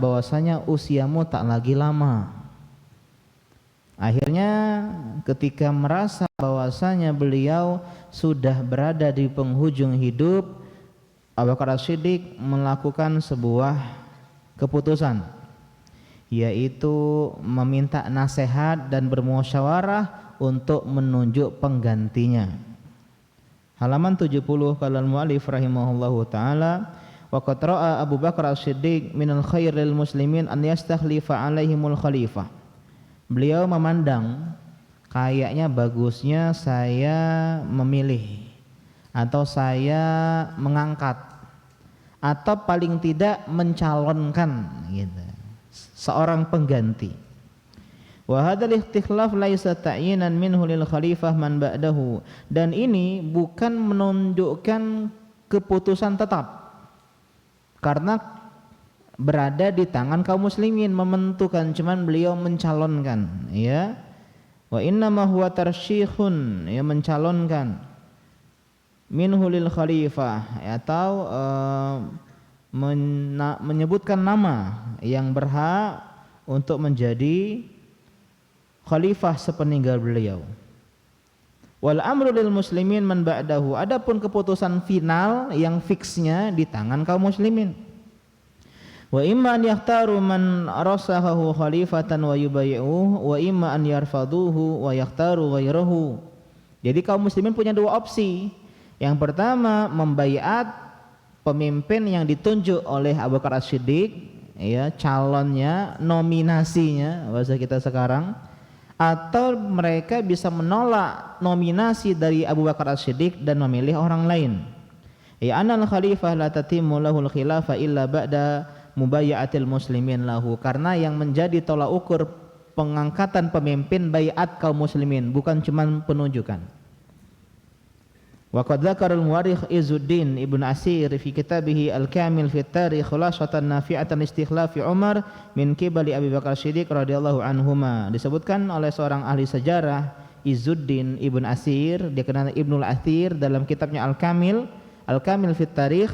bahwasanya usiamu tak lagi lama. Akhirnya ketika merasa bahwasanya beliau sudah berada di penghujung hidup, Abu Bakar As-Siddiq melakukan sebuah keputusan, yaitu meminta nasihat dan bermusyawarah untuk menunjuk penggantinya. Halaman 70 qala al-mu'allif rahimahullahu taala, wa qad ra'a Abu Bakar As-Siddiq minal khairil muslimin an yastakhlifa alaihimul khalifah. Beliau memandang kayaknya bagusnya saya memilih atau saya mengangkat atau paling tidak mencalonkan gitu, seorang pengganti. Wa hadzal istikhlaf laisa ta'yinan minhu lil khalifah man ba'dahu, dan ini bukan menunjukkan keputusan tetap karena berada di tangan kaum muslimin menentukan, cuman beliau mencalonkan, ya. Wa inna ma huwa tarsyikhun, ya, mencalonkan minhu lil khalifah, atau menyebutkan nama yang berhak untuk menjadi khalifah sepeninggal beliau. Wal amru lil muslimin man ba'dahu, adapun keputusan final yang fiksnya di tangan kaum muslimin. Wa imma an yakhtaru man rasahahu khalifatan wa yubayyi'uhu wa imma an yarfaduhu wa yakhtaru ghairahu. Jadi kaum muslimin punya dua opsi. Yang pertama, membaiat pemimpin yang ditunjuk oleh Abu Bakar As-Siddiq, ya, calonnya, nominasinya bahasa kita sekarang, atau mereka bisa menolak nominasi dari Abu Bakar As-Siddiq dan memilih orang lain. Ya, anal khalifah la tatimmu lahul khilafah illa ba'da mubayyatil muslimin lahu, karena yang menjadi tolak ukur pengangkatan pemimpin baiat kaum muslimin, bukan cuma penunjukan. Wa qad dzakara al-muwarrikh Izzuddin Ibn Asir fi kitabih Al-Kamil fi Tarikh khulasatan nafi'atan istikhlafi Umar min qibali Abi Bakar Siddiq radhiyallahu anhuma. Disebutkan oleh seorang ahli sejarah Izzuddin Ibn Asir, dikenal Ibnul Athir, dalam kitabnya Al-Kamil fi Tarikh,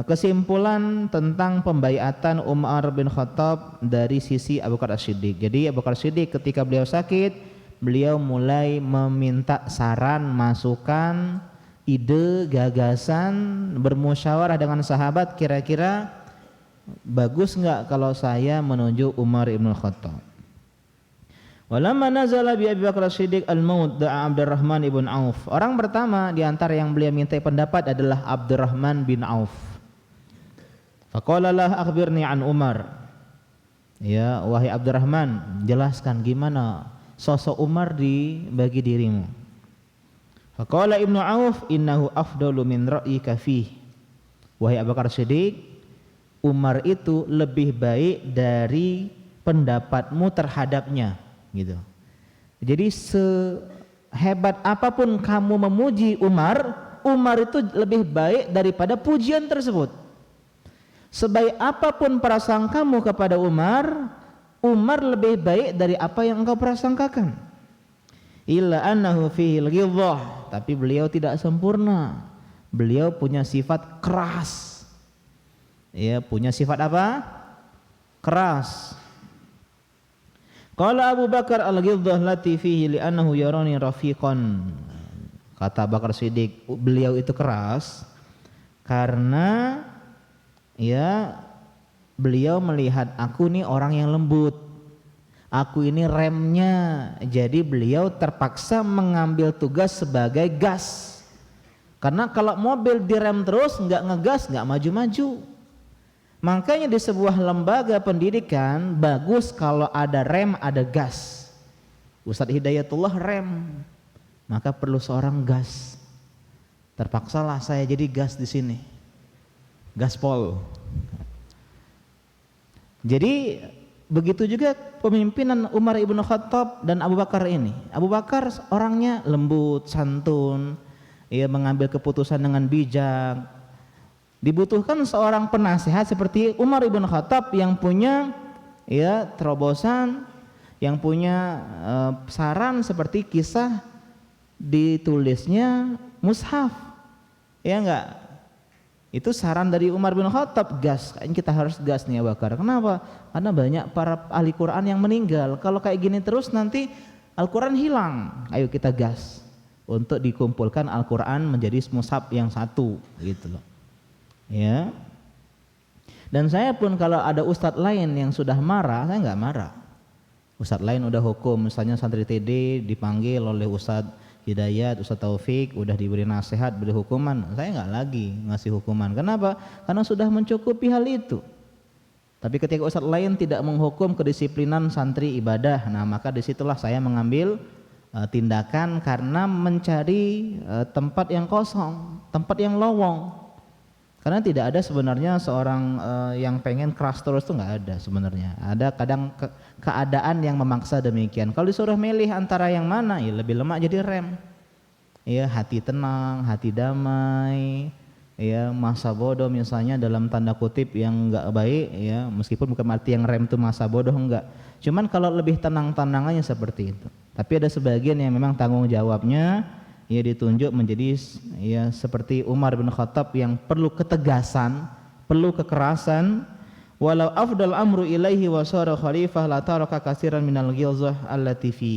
kesimpulan tentang pembaiatan Umar bin Khattab dari sisi Abu Bakar As-Siddiq. Jadi Abu Bakar As-Siddiq ketika beliau sakit, beliau mulai meminta saran, masukan, ide, gagasan, bermusyawarah dengan sahabat, kira-kira bagus enggak kalau saya menunjuk Umar bin Khattab. Walamma nazala bi Abi Bakar As-Siddiq al-maut da'a Abdurrahman ibn Auf. Orang pertama di antara yang beliau minta pendapat adalah Abdurrahman bin Auf. Faqala lah akhbirni an Umar. Ya, wahai Abdurrahman, jelaskan gimana sosok Umar bagi dirimu. Faqala Ibnu Auf innahu afdalu min ra'yika fih. Wahai Abu Bakar Siddiq, Umar itu lebih baik dari pendapatmu terhadapnya, gitu. Jadi sehebat apapun kamu memuji Umar, Umar itu lebih baik daripada pujian tersebut. Sebaik apapun prasangkamu kepada Umar, Umar lebih baik dari apa yang engkau prasangkakan. Illa annahu fihil ghidhah, tapi beliau tidak sempurna. Beliau punya sifat keras. Ya, punya sifat apa? Keras. Qala Abu Bakar al-ghidhah lati fihi li'annahu yarani rafiqan. Kata Bakar Siddiq, beliau itu keras karena, ya, beliau melihat aku nih orang yang lembut, aku ini remnya, jadi beliau terpaksa mengambil tugas sebagai gas. Karena kalau mobil direm terus, nggak ngegas, nggak maju-maju. Makanya di sebuah lembaga pendidikan bagus kalau ada rem, ada gas. Ustadz Hidayatullah rem, maka perlu seorang gas. Terpaksalah saya jadi gas di sini, gaspol. Jadi begitu juga pemimpinan Umar ibn Khattab dan Abu Bakar ini. Abu Bakar orangnya lembut, santun, ia mengambil keputusan dengan bijak. Dibutuhkan seorang penasehat seperti Umar ibn Khattab yang punya, ya, terobosan, yang punya saran seperti kisah ditulisnya mushaf, ya enggak? Itu saran dari Umar bin Khattab, gas, kayaknya kita harus gas nih Abu Bakar. Kenapa? Karena banyak para ahli Quran yang meninggal. Kalau kayak gini terus nanti Al-Quran hilang. Ayo kita gas untuk dikumpulkan Al-Quran menjadi mushaf yang satu, gitu loh. Ya. Dan saya pun kalau ada ustadz lain yang sudah marah, saya nggak marah. Ustadz lain udah hukum, misalnya santri TD dipanggil oleh Ustadz Hidayat, Ustadz Taufik, udah diberi nasihat, beri hukuman, saya nggak lagi ngasih hukuman. Kenapa? Karena sudah mencukupi hal itu. Tapi ketika ustadz lain tidak menghukum kedisiplinan santri ibadah, nah maka disitulah saya mengambil tindakan karena mencari tempat yang kosong, tempat yang lowong. Karena tidak ada sebenarnya seorang yang pengen keras terus itu nggak ada sebenarnya. Ada kadang keadaan yang memaksa demikian. Kalau disuruh milih antara yang mana, ya lebih lemak jadi rem. Ya, hati tenang, hati damai. Ya, masa bodoh misalnya dalam tanda kutip yang nggak baik, ya meskipun bukan arti yang rem itu masa bodoh, enggak. Cuman kalau lebih tenang-tenangannya seperti itu. Tapi ada sebagian yang memang tanggung jawabnya ia ditunjuk menjadi ya seperti Umar bin Khattab yang perlu ketegasan, perlu kekerasan. Walau afdal amru ilaihi wa sara khalifah la taraka katsiran minal ghilzah allati fi.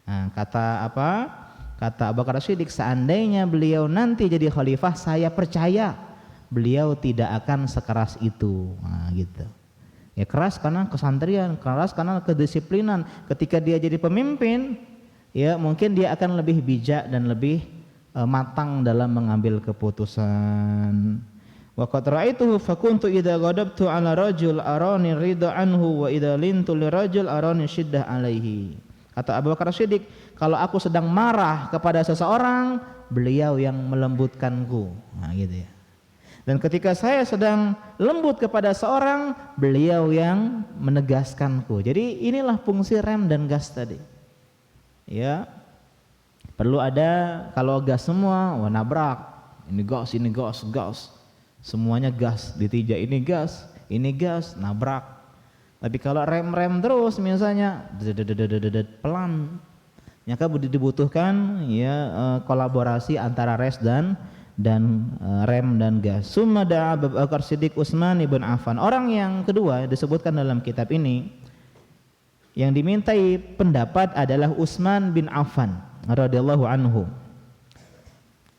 Nah, kata apa? Kata Abu Bakar Siddiq, seandainya beliau nanti jadi khalifah, saya percaya beliau tidak akan sekeras itu. Nah, gitu. Ya keras karena kesantrian, keras karena kedisiplinan. Ketika dia jadi pemimpin, ya mungkin dia akan lebih bijak dan lebih matang dalam mengambil keputusan. Wa qad ra'aituhu fa kuntu idza ghadabtu 'ala rajul arani ridha anhu wa idza lintu li rajul arani syiddah alaihi. Kata Abu Bakar Siddiq, kalau aku sedang marah kepada seseorang, beliau yang melembutkanku. Nah, gitu ya. Dan ketika saya sedang lembut kepada seorang, beliau yang menegaskanku. Jadi inilah fungsi rem dan gas tadi. Ya, perlu ada, kalau gas semua, wah nabrak, ini gas, semuanya gas, ditijak ini gas, nabrak. Tapi kalau rem terus misalnya, pelan, maka dibutuhkan ya kolaborasi antara res dan rem dan gas. Summa da'a Abu Bakar Siddiq Utsman ibn Affan. Orang yang kedua disebutkan dalam kitab ini, yang dimintai pendapat adalah Utsman bin Affan radhiyallahu anhu.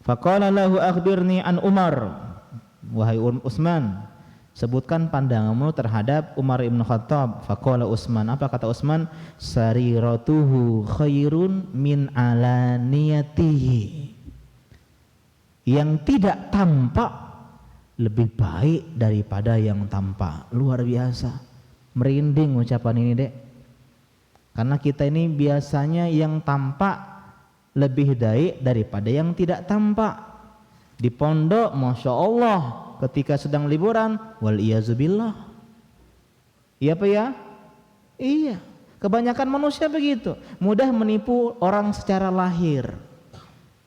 Faqala lahu akhbirni an Umar. Wahai Utsman, sebutkan pandanganmu terhadap Umar ibn Khattab. Faqala Utsman, apa kata Utsman? Sariratuhu khairun min alaniyatihi. Yang tidak tampak lebih baik daripada yang tampak. Luar biasa. Merinding ucapan ini, Dek. Karena kita ini biasanya yang tampak lebih baik daripada yang tidak tampak. Di pondok, Masya Allah, ketika sedang liburan, wal iyazubillah. Iya apa ya? Iya. Kebanyakan manusia begitu, mudah menipu orang secara lahir.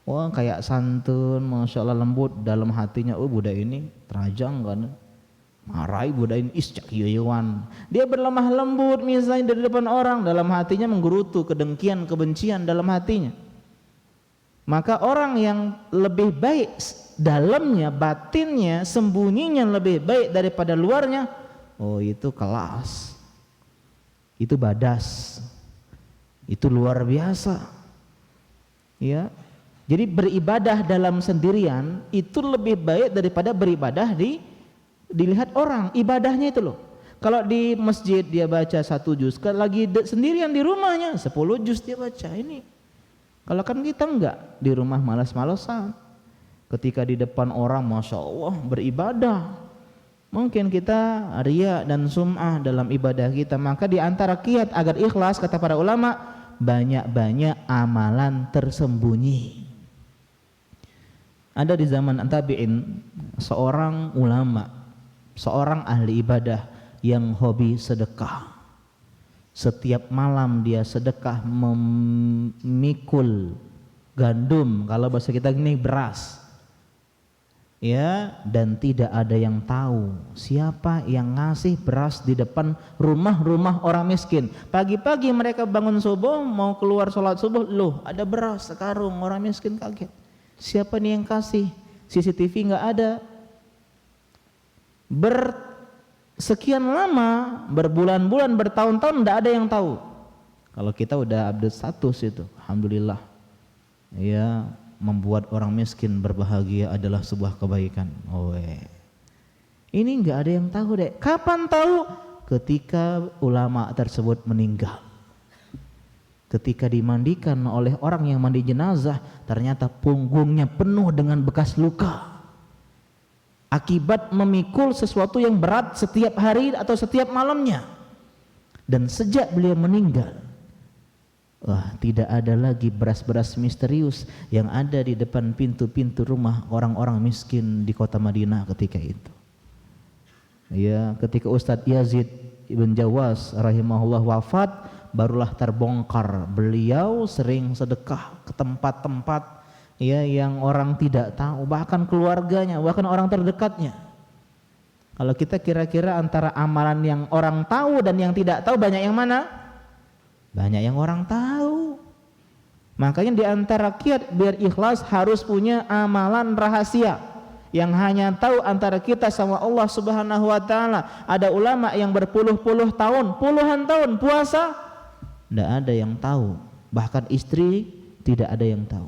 Wah, kayak santun, Masya Allah, lembut dalam hatinya. Oh, budak ini terajang kan, marahi budak ini, iscak yuyuan. Dia berlemah lembut misalnya dari depan orang, dalam hatinya menggerutu kedengkian, kebencian dalam hatinya. Maka orang yang lebih baik dalamnya, batinnya, sembunyinya lebih baik daripada luarnya, oh itu kelas, itu badas, itu luar biasa. Ya, jadi beribadah dalam sendirian itu lebih baik daripada beribadah dilihat orang. Ibadahnya itu loh. Kalau di masjid dia baca 1 juz, lagi sendirian di rumahnya 10 juz dia baca. Ini kalau kan kita enggak, di rumah malas-malesan. Ketika di depan orang, Masya Allah, beribadah. Mungkin kita riya dan sum'ah dalam ibadah kita. Maka di antara kiat agar ikhlas, kata para ulama, banyak-banyak amalan tersembunyi. Ada di zaman tabi'in seorang ulama, seorang ahli ibadah yang hobi sedekah. Setiap malam dia sedekah memikul gandum, kalau bahasa kita ini beras. Ya, dan tidak ada yang tahu siapa yang ngasih beras di depan rumah-rumah orang miskin. Pagi-pagi mereka bangun subuh mau keluar sholat subuh, loh ada beras sekarung, orang miskin kaget. Siapa nih yang kasih? CCTV nggak ada, Bersekian lama, berbulan-bulan, bertahun-tahun tidak ada yang tahu. Kalau kita udah update status itu, alhamdulillah. Ya, membuat orang miskin berbahagia adalah sebuah kebaikan. Ini nggak ada yang tahu deh. Kapan tahu? Ketika ulama tersebut meninggal. Ketika dimandikan oleh orang yang mandi jenazah, ternyata punggungnya penuh dengan bekas luka. Akibat memikul sesuatu yang berat setiap hari atau setiap malamnya. Dan sejak beliau meninggal, tidak ada lagi beras-beras misterius yang ada di depan pintu-pintu rumah orang-orang miskin di kota Madinah ketika itu. Ya, ketika Ustadz Yazid Ibn Jawas rahimahullah wafat, barulah terbongkar beliau sering sedekah ke tempat-tempat ya yang orang tidak tahu, bahkan keluarganya, bahkan orang terdekatnya. Kalau kita kira-kira antara amalan yang orang tahu dan yang tidak tahu, banyak yang mana? Banyak yang orang tahu. Makanya di antara kiat biar ikhlas harus punya amalan rahasia yang hanya tahu antara kita sama Allah Subhanahu wa taala. Ada ulama yang berpuluh-puluh tahun, puluhan tahun puasa, tidak ada yang tahu. Bahkan istri tidak ada yang tahu.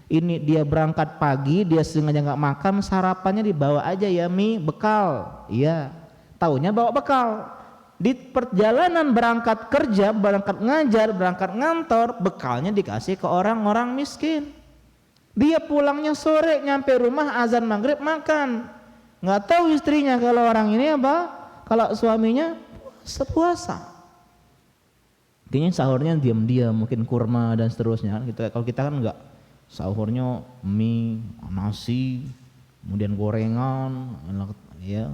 Ini dia berangkat pagi, dia sengaja nggak makan, sarapannya dibawa aja ya mie bekal. Iya, taunya bawa bekal. Di perjalanan berangkat kerja, berangkat ngajar, berangkat ngantor, bekalnya dikasih ke orang-orang miskin. Dia pulangnya sore, nyampe rumah azan maghrib makan. Nggak tahu istrinya kalau orang ini apa? Kalau suaminya sepuasa. Kayaknya sahurnya diam-diam, mungkin kurma dan seterusnya. Kalau kita kan enggak. Sahurnya mie, nasi, kemudian gorengan, ya.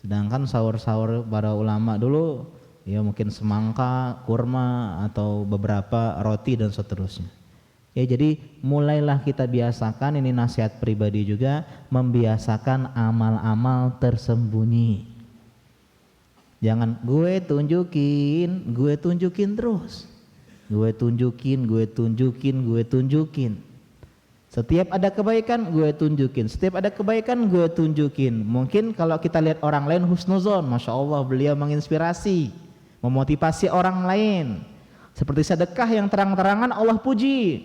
Sedangkan sahur-sahur para ulama dulu ya mungkin semangka, kurma atau beberapa roti dan seterusnya. Ya, jadi mulailah kita biasakan, ini nasihat pribadi juga, membiasakan amal-amal tersembunyi. Jangan gue tunjukin terus. Gue tunjukin. Setiap ada kebaikan gue tunjukin. Mungkin kalau kita lihat orang lain husnuzon, Masya Allah beliau menginspirasi, memotivasi orang lain. Seperti sedekah yang terang-terangan Allah puji,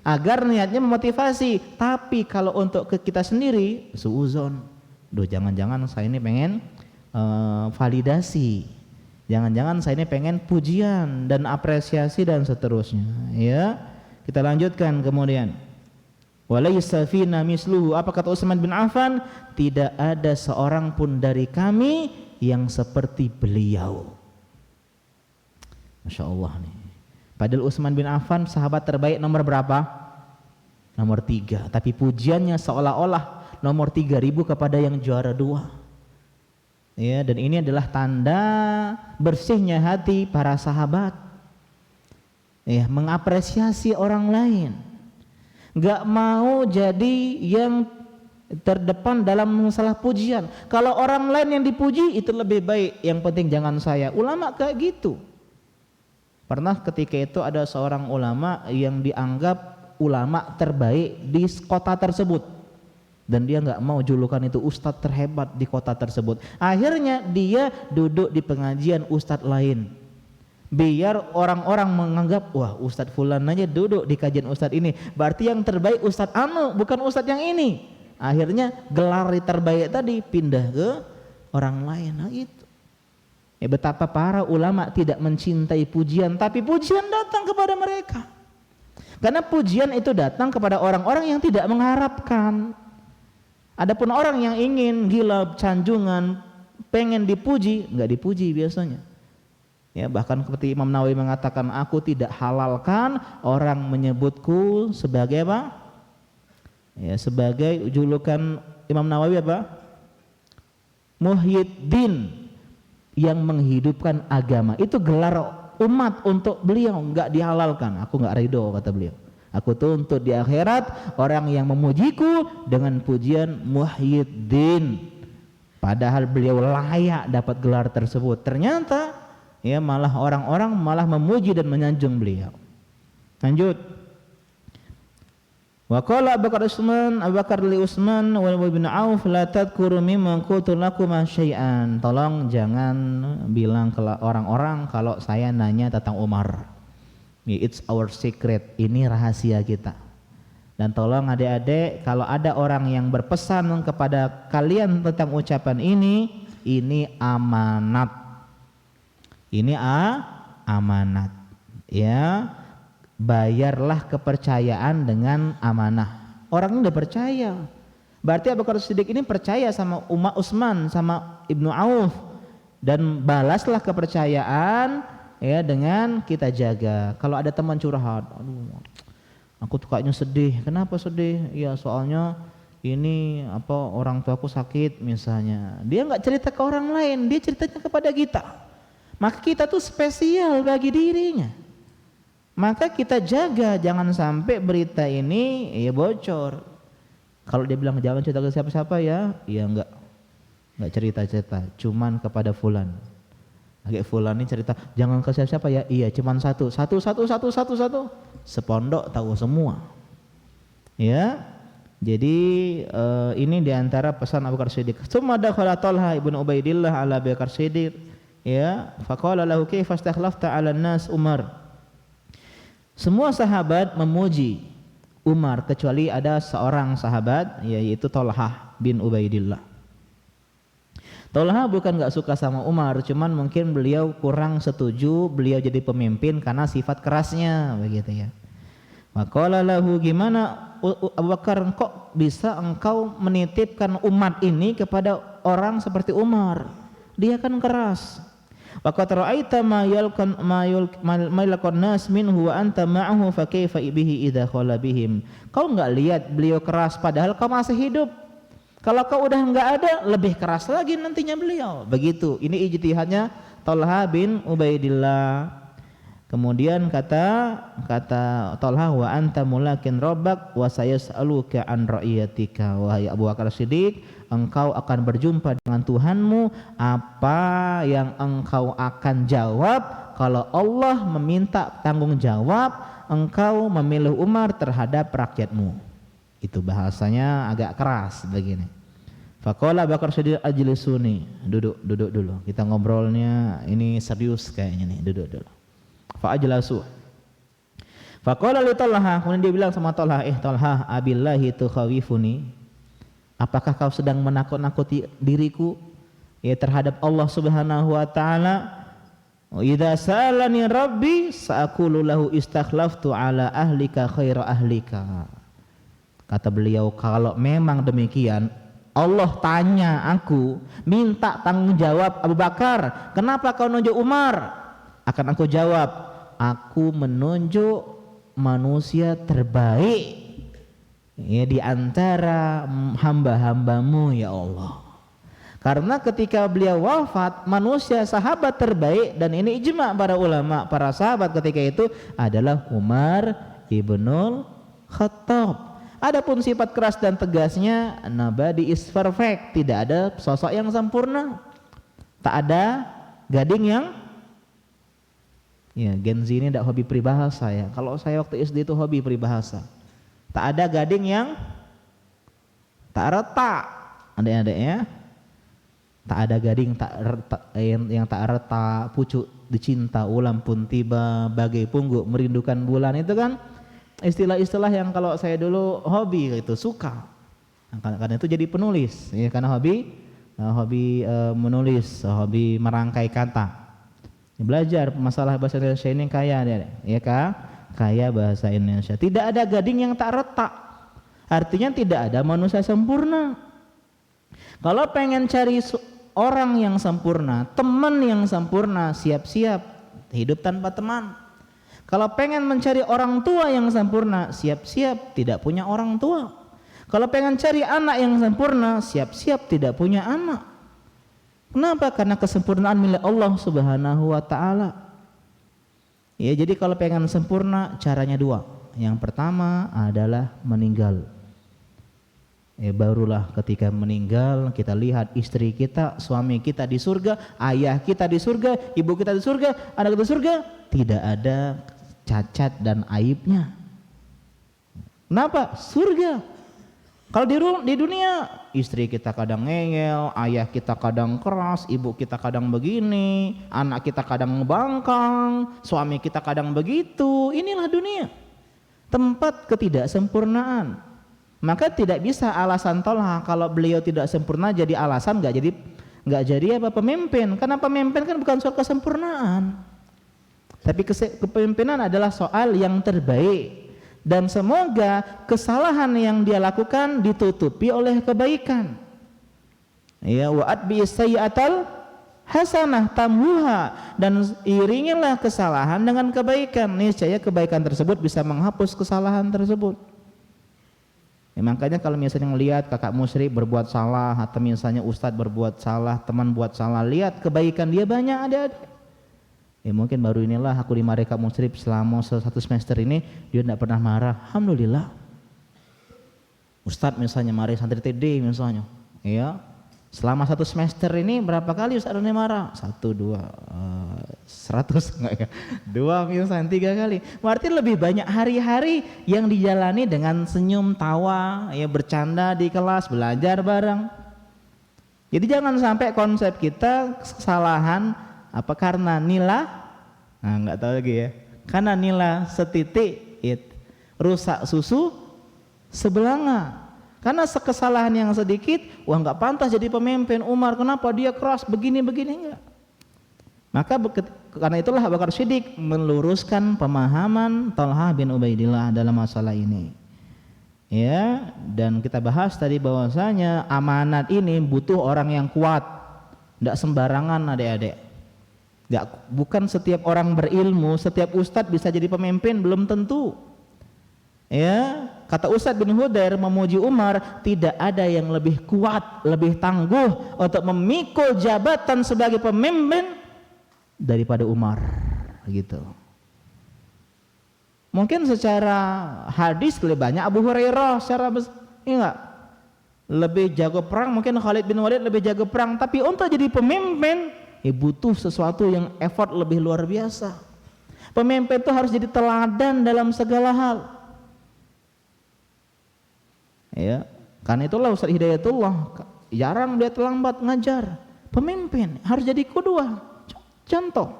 agar niatnya memotivasi. Tapi kalau untuk ke kita sendiri, suuzon, jangan-jangan saya ini pengen validasi, jangan-jangan saya ini pengen pujian dan apresiasi dan seterusnya. Ya, kita lanjutkan kemudian. Walaysa fina misluhu, apa kata Utsman bin Affan? Tidak ada seorang pun dari kami yang seperti beliau. Masya Allah nih. Padahal Utsman bin Affan sahabat terbaik nomor berapa? Nomor 3. Tapi pujiannya seolah-olah nomor 3000 kepada yang juara 2. Ya, dan ini adalah tanda bersihnya hati para sahabat. Ya, mengapresiasi orang lain. Gak mau jadi yang terdepan dalam masalah pujian. Kalau orang lain yang dipuji itu lebih baik, yang penting jangan saya. Ulama kayak gitu. Pernah ketika itu ada seorang ulama yang dianggap ulama terbaik di kota tersebut, dan dia gak mau julukan itu ustadz terhebat di kota tersebut. Akhirnya dia duduk di pengajian ustadz lain, biar orang-orang menganggap, wah Ustadz Fulan aja duduk di kajian Ustadz ini, berarti yang terbaik Ustadz anu, bukan Ustadz yang ini. Akhirnya gelar terbaik tadi pindah ke orang lain. Nah itu ya, betapa para ulama tidak mencintai pujian, tapi pujian datang kepada mereka. Karena pujian itu datang kepada orang-orang yang tidak mengharapkan. Adapun orang yang ingin gila sanjungan, pengen dipuji, nggak dipuji biasanya. Ya, bahkan seperti Imam Nawawi mengatakan, aku tidak halalkan orang menyebutku sebagai apa? Ya, sebagai julukan Imam Nawawi apa? Muhyiddin, yang menghidupkan agama. Itu gelar umat untuk beliau, enggak dihalalkan. Aku enggak ridho, kata beliau. Aku tuntut di akhirat orang yang memujiku dengan pujian Muhyiddin. Padahal beliau layak dapat gelar tersebut. Ternyata ya malah orang-orang malah memuji dan menyanjung beliau. Lanjut. Wa qala Abu Bakar li Utsman wa bin Auf la tadhkuru mimma qultu lakum syai'an. Tolong jangan bilang ke orang-orang kalau saya nanya tentang Umar. It's our secret. Ini rahasia kita. Dan tolong adik-adik, kalau ada orang yang berpesan kepada kalian tentang ucapan ini amanat. Ini amanat. Ya. Bayarlah kepercayaan dengan amanah. Orang ini udah percaya. Berarti Abu Bakar Siddiq ini percaya sama Utsman, sama Ibnu Auf, dan balaslah kepercayaan ya dengan kita jaga. Kalau ada teman curhat, aduh, aku tuh kayaknya sedih. Kenapa sedih? Ya soalnya ini orang tuaku sakit misalnya. Dia nggak cerita ke orang lain, dia ceritanya kepada kita. Maka kita tuh spesial bagi dirinya. Maka kita jaga jangan sampai berita ini ya bocor. Kalau dia bilang jangan cerita ke siapa-siapa ya enggak cerita-cerita, cuman kepada fulan. Agak fulan ini cerita jangan ke siapa-siapa ya. Iya, cuman satu. Sepondok tahu semua. Ya. Jadi ini diantara pesan Abu Bakar Siddiq. Tsumma dakhala Talha ibn Ubaidillah ala Abu Bakar Siddiq. Ya, faqala lahu kaifa istakhlafta 'ala an-nas Umar. Semua sahabat memuji Umar kecuali ada seorang sahabat yaitu Talha bin Ubaidillah. Talha bukan gak suka sama Umar, cuman mungkin beliau kurang setuju beliau jadi pemimpin karena sifat kerasnya begitu ya. Maqala lahu, gimana Abu Bakar kok bisa engkau menitipkan umat ini kepada orang seperti Umar? Dia kan keras. Waqad ra'aita ma yalqan nas minhu wa anta ma'ahu fa kaifa bihi idza khala bihim. Kau enggak lihat beliau keras padahal kau masih hidup. Kalau kau udah enggak ada lebih keras lagi nantinya beliau. Begitu. Ini ijtihadnya Talha bin Ubaidillah. Kemudian kata Talha, wa anta mulakin rabbak wa sayas'aluka an ra'iyatika. Wahai Abu Bakar Siddiq, engkau akan berjumpa dengan Tuhanmu, apa yang engkau akan jawab kalau Allah meminta tanggung jawab engkau memilih Umar terhadap rakyatmu. Itu bahasanya agak keras begini. Faqala Abu Bakar Siddiq ajlisuni, duduk dulu. Kita ngobrolnya ini serius kayaknya nih, duduk dulu. Fa ajlasu. Faqala li Talha, kemudian dia bilang sama Talha, Talha, abillahi tukhawifuni. Apakah kau sedang menakut-nakuti diriku ya terhadap Allah Subhanahu wa taala? Idza salani rabbi sa'aqulu lahu istakhlaftu ala ahlika khaira ahlika. Kata beliau, kalau memang demikian Allah tanya aku, minta tanggung jawab Abu Bakar, kenapa kau nunjuk Umar? Akan aku jawab, aku menunjuk manusia terbaik ya di antara hamba-hambamu ya Allah. Karena ketika beliau wafat, manusia sahabat terbaik, dan ini ijma para ulama, para sahabat ketika itu adalah Umar ibnul Khattab. Adapun sifat keras dan tegasnya, nobody is perfect, tidak ada sosok yang sempurna, tak ada gading yang Gen Z ini tidak hobi peribahasa ya. Kalau saya waktu SD itu hobi peribahasa. Tak ada gading yang tak retak, adik-adik ya. Tak ada gading yang tak retak, pucuk dicinta ulam pun tiba, bagai pungguk merindukan bulan. Itu kan istilah-istilah yang kalau saya dulu hobi itu suka. Karena itu jadi penulis ya, karena hobi menulis, hobi merangkai kata. Belajar masalah bahasa Indonesia ini kaya ya Kak, kaya bahasa Indonesia. Tidak ada gading yang tak retak. Artinya tidak ada manusia sempurna. Kalau pengen cari orang yang sempurna, teman yang sempurna, siap-siap hidup tanpa teman. Kalau pengen mencari orang tua yang sempurna, siap-siap tidak punya orang tua. Kalau pengen cari anak yang sempurna, siap-siap tidak punya anak. Kenapa? Karena kesempurnaan milik Allah Subhanahu wa taala. Ya, jadi kalau pengen sempurna caranya dua. Yang pertama adalah meninggal. Barulah ketika meninggal kita lihat istri kita, suami kita di surga, ayah kita di surga, ibu kita di surga, anak kita di surga, tidak ada cacat dan aibnya. Kenapa? Surga. Kalau di dunia istri kita kadang ngeyel, ayah kita kadang keras, ibu kita kadang begini, anak kita kadang ngebangkang, suami kita kadang begitu. Inilah dunia, tempat ketidaksempurnaan. Maka tidak bisa alasan Tolha kalau beliau tidak sempurna jadi alasan nggak jadi apa pemimpin. Karena pemimpin kan bukan soal kesempurnaan, tapi kepemimpinan adalah soal yang terbaik. Dan semoga kesalahan yang dia lakukan ditutupi oleh kebaikan. Ya, wa atbi sayyi'atal hasanah tamhuha, dan iringilah kesalahan dengan kebaikan. Niscaya kebaikan tersebut bisa menghapus kesalahan tersebut. Ya, makanya kalau misalnya ngelihat kakak musyrik berbuat salah, atau misalnya ustadz berbuat salah, teman buat salah, lihat kebaikan dia banyak ada. Ya mungkin baru inilah aku di Mareka Musrib selama 1 semester ini dia tidak pernah marah. Alhamdulillah. Ustadz misalnya marahi santri TD misalnya, ya selama 1 semester ini berapa kali Ustadz ini marah? 1, 2, 100 enggak ya? 2 misalnya 3 kali. Berarti lebih banyak hari-hari yang dijalani dengan senyum, tawa, ya bercanda di kelas, belajar bareng. Jadi jangan sampai konsep kita kesalahan apa karena nila, nah nggak tahu lagi ya, karena nila setitik rusak susu sebelanga. Karena kesalahan yang sedikit, wah nggak pantas jadi pemimpin. Umar kenapa dia keras begini enggak. Maka karena itulah Abu Bakar Siddiq meluruskan pemahaman Thalhah bin Ubaidillah dalam masalah ini. Ya, dan kita bahas tadi bahwasanya amanat ini butuh orang yang kuat, tidak sembarangan adik-adik. Bukan setiap orang berilmu, setiap ustadz bisa jadi pemimpin, belum tentu. Ya, kata Ustadz bin Hudair memuji Umar, tidak ada yang lebih kuat, lebih tangguh untuk memikul jabatan sebagai pemimpin daripada Umar, gitu. Mungkin secara hadis lebih banyak Abu Hurairah, enggak lebih jago perang, mungkin Khalid bin Walid lebih jago perang, tapi untuk jadi pemimpin butuh sesuatu yang effort lebih luar biasa. Pemimpin itu harus jadi teladan dalam segala hal. Ya, karena itulah Ustaz Hidayatullah jarang dia terlambat ngajar. Pemimpin harus jadi qudwah, contoh.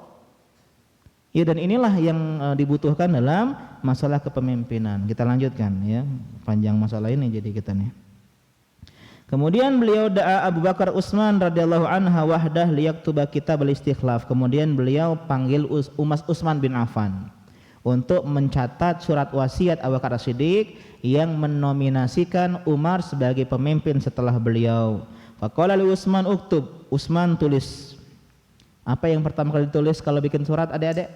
Ya, dan inilah yang dibutuhkan dalam masalah kepemimpinan. Kita lanjutkan ya, panjang masalah ini jadi kita nih. Kemudian beliau da'a Abu Bakar Utsman radhiyallahu anha wahdah liyaktuba kitab al-istikhlaf. Kemudian beliau panggil Utsman bin Affan untuk mencatat surat wasiat Abu Bakar Siddiq yang menominasikan Umar sebagai pemimpin setelah beliau. Faqala li Utsman uktub. Utsman tulis. Apa yang pertama kali ditulis kalau bikin surat adik-adik?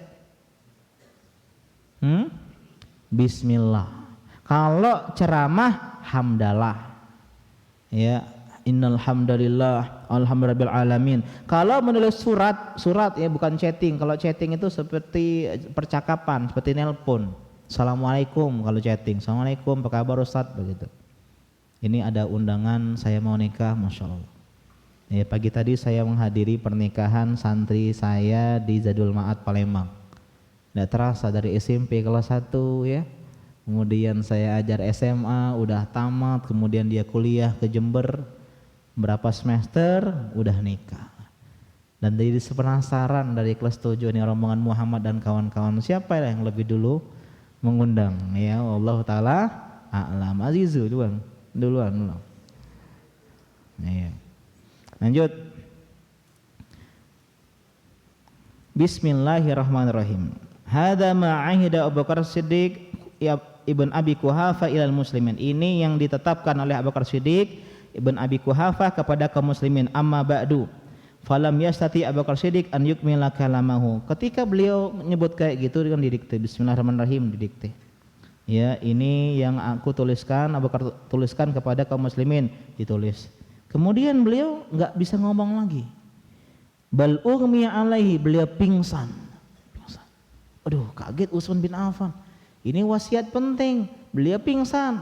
Bismillah. Kalau ceramah hamdalah. Ya, innal hamdalillah alhamdulillahil alamin. Kalau menulis surat ya bukan chatting. Kalau chatting itu seperti percakapan, seperti nelpon. Assalamualaikum kalau chatting. Assalamualaikum, apa kabar Ustaz, begitu. Ini ada undangan, saya mau nikah, Masya Allah. Ya, pagi tadi saya menghadiri pernikahan santri saya di Zadul Ma'ad Palembang. Tidak terasa dari SMP kelas 1 ya. Kemudian saya ajar SMA, udah tamat, kemudian dia kuliah ke Jember, berapa semester, udah nikah. Dan jadi penasaran dari kelas 7 ini rombongan Muhammad dan kawan-kawan, siapa yang lebih dulu mengundang? Ya Allah Ta'ala a'lam. Azizu duluan. Ya. Lanjut. Bismillahirrahmanirrahim. Hada ma'ahida Abu Bakar Siddiq Ibn Abi Quhafah ilal muslimin. Ini yang ditetapkan oleh Abu Bakar Siddiq Ibn Abi Quhafah kepada kaum muslimin. Amma ba'du falam yastati Abu Bakar Siddiq an yukmila kalamahu. Ketika beliau nyebut kayak gitu dengan didikte, Bismillahirrahmanirrahim, didikte. Ya, ini yang aku tuliskan, Abu Bakar tuliskan kepada kaum muslimin, ditulis. Kemudian beliau enggak bisa ngomong lagi. Bal ughmiya alaihi, beliau pingsan. Aduh, kaget Utsman bin Affan. Ini wasiat penting, beliau pingsan.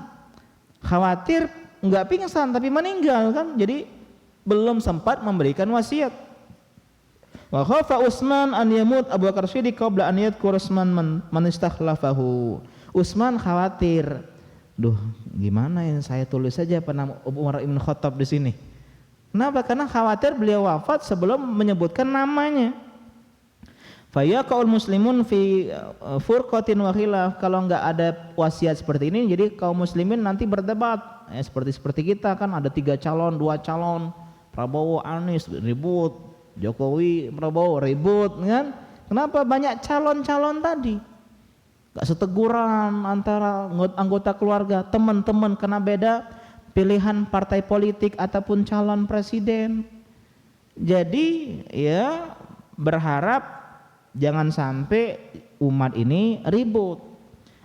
Khawatir enggak pingsan tapi meninggal kan, jadi belum sempat memberikan wasiat. Wa khafa Utsman an yamut Abu Bakar Siddiq qabla an yadhkur Utsman man istakhlafahu. Utsman khawatir duh gimana ya saya tulis saja nama Umar bin Khattab di sini. Kenapa? Karena khawatir beliau wafat sebelum menyebutkan namanya. Fayaqaul muslimun fi furqatin wa khilaf. Kalau enggak ada wasiat seperti ini, jadi kaum muslimin nanti berdebat. Seperti kita kan ada 3 calon, 2 calon, Prabowo Anies ribut, Jokowi Prabowo ribut, kan? Kenapa banyak calon-calon tadi? Gak seteguran antara anggota keluarga, teman-teman, karena beda pilihan partai politik ataupun calon presiden. Jadi ya berharap jangan sampai umat ini ribut.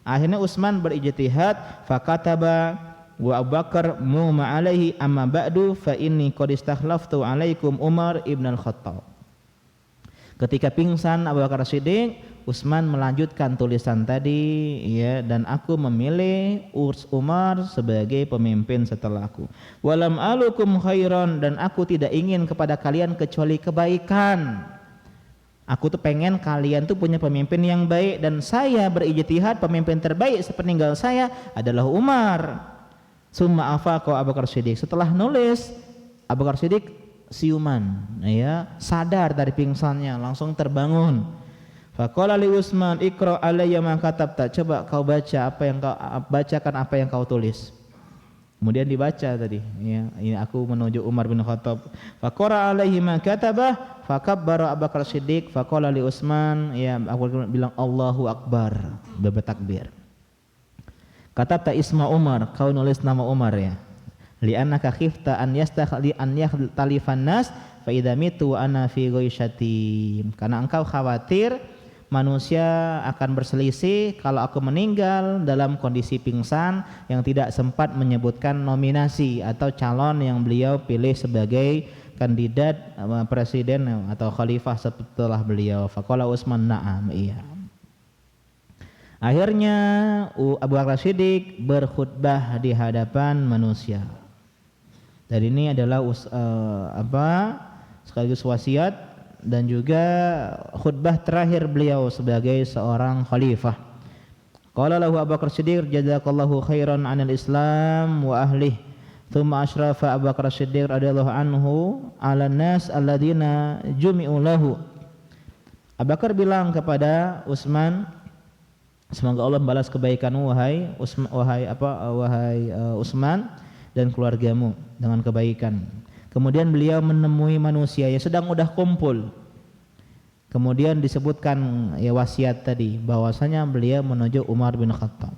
Akhirnya Utsman berijtihad, fakataba wa Abu Bakar muma alaihi amma ba'du fa inni qad istakhlaftu alaikum Umar ibn al-Khattab. Ketika pingsan Abu Bakar Siddiq, Utsman melanjutkan tulisan tadi, ya, dan aku memilih Umar sebagai pemimpin setelahku. Walam alukum khairan, dan aku tidak ingin kepada kalian kecuali kebaikan. Aku tuh pengen kalian tuh punya pemimpin yang baik, dan saya berijtihad pemimpin terbaik sepeninggal saya adalah Umar. Summa afaqa Abu Bakar Siddiq. Setelah nulis, Abu Bakar Siddiq siuman, ya, sadar dari pingsannya, langsung terbangun. Faqala li Utsman iqra alayya ma katabta. Coba kau baca apa yang kau bacakan apa yang kau tulis. Kemudian dibaca tadi, ya, ini aku menuju Umar bin Khattab. Faqara alaihi ma katabah fakabbara Abu Bakar Siddiq faqala li Utsman, ya, aku bilang Allahu Akbar, bertakbir. Katabta isma Umar, kau nulis nama Umar, ya. Li'annaka khifta an yakhtalifan nas fa idza mitu ana fi ghaisyati. Karena engkau khawatir manusia akan berselisih kalau aku meninggal dalam kondisi pingsan yang tidak sempat menyebutkan nominasi atau calon yang beliau pilih sebagai kandidat presiden atau khalifah setelah beliau. Faqala Utsman na'am, iya. Akhirnya Abu Bakar Siddiq berkhutbah di hadapan manusia. Dan ini adalah sekaligus wasiat dan juga khutbah terakhir beliau sebagai seorang khalifah. Qala lahu Abu Bakar Siddiq jazakallahu khairan 'anil Islam wa ahlihi. Tsumma asyrafa Abu Bakar Siddiq radhiyallahu anhu 'ala nas alladziina jumi'u lahu. Abu Bakar bilang kepada Utsman, semoga Allah membalas kebaikanmu wahai Utsman dan keluargamu dengan kebaikan. Kemudian beliau menemui manusia yang sedang udah kumpul. Kemudian disebutkan, ya, wasiat tadi bahwasanya beliau menuju Umar bin Khattab.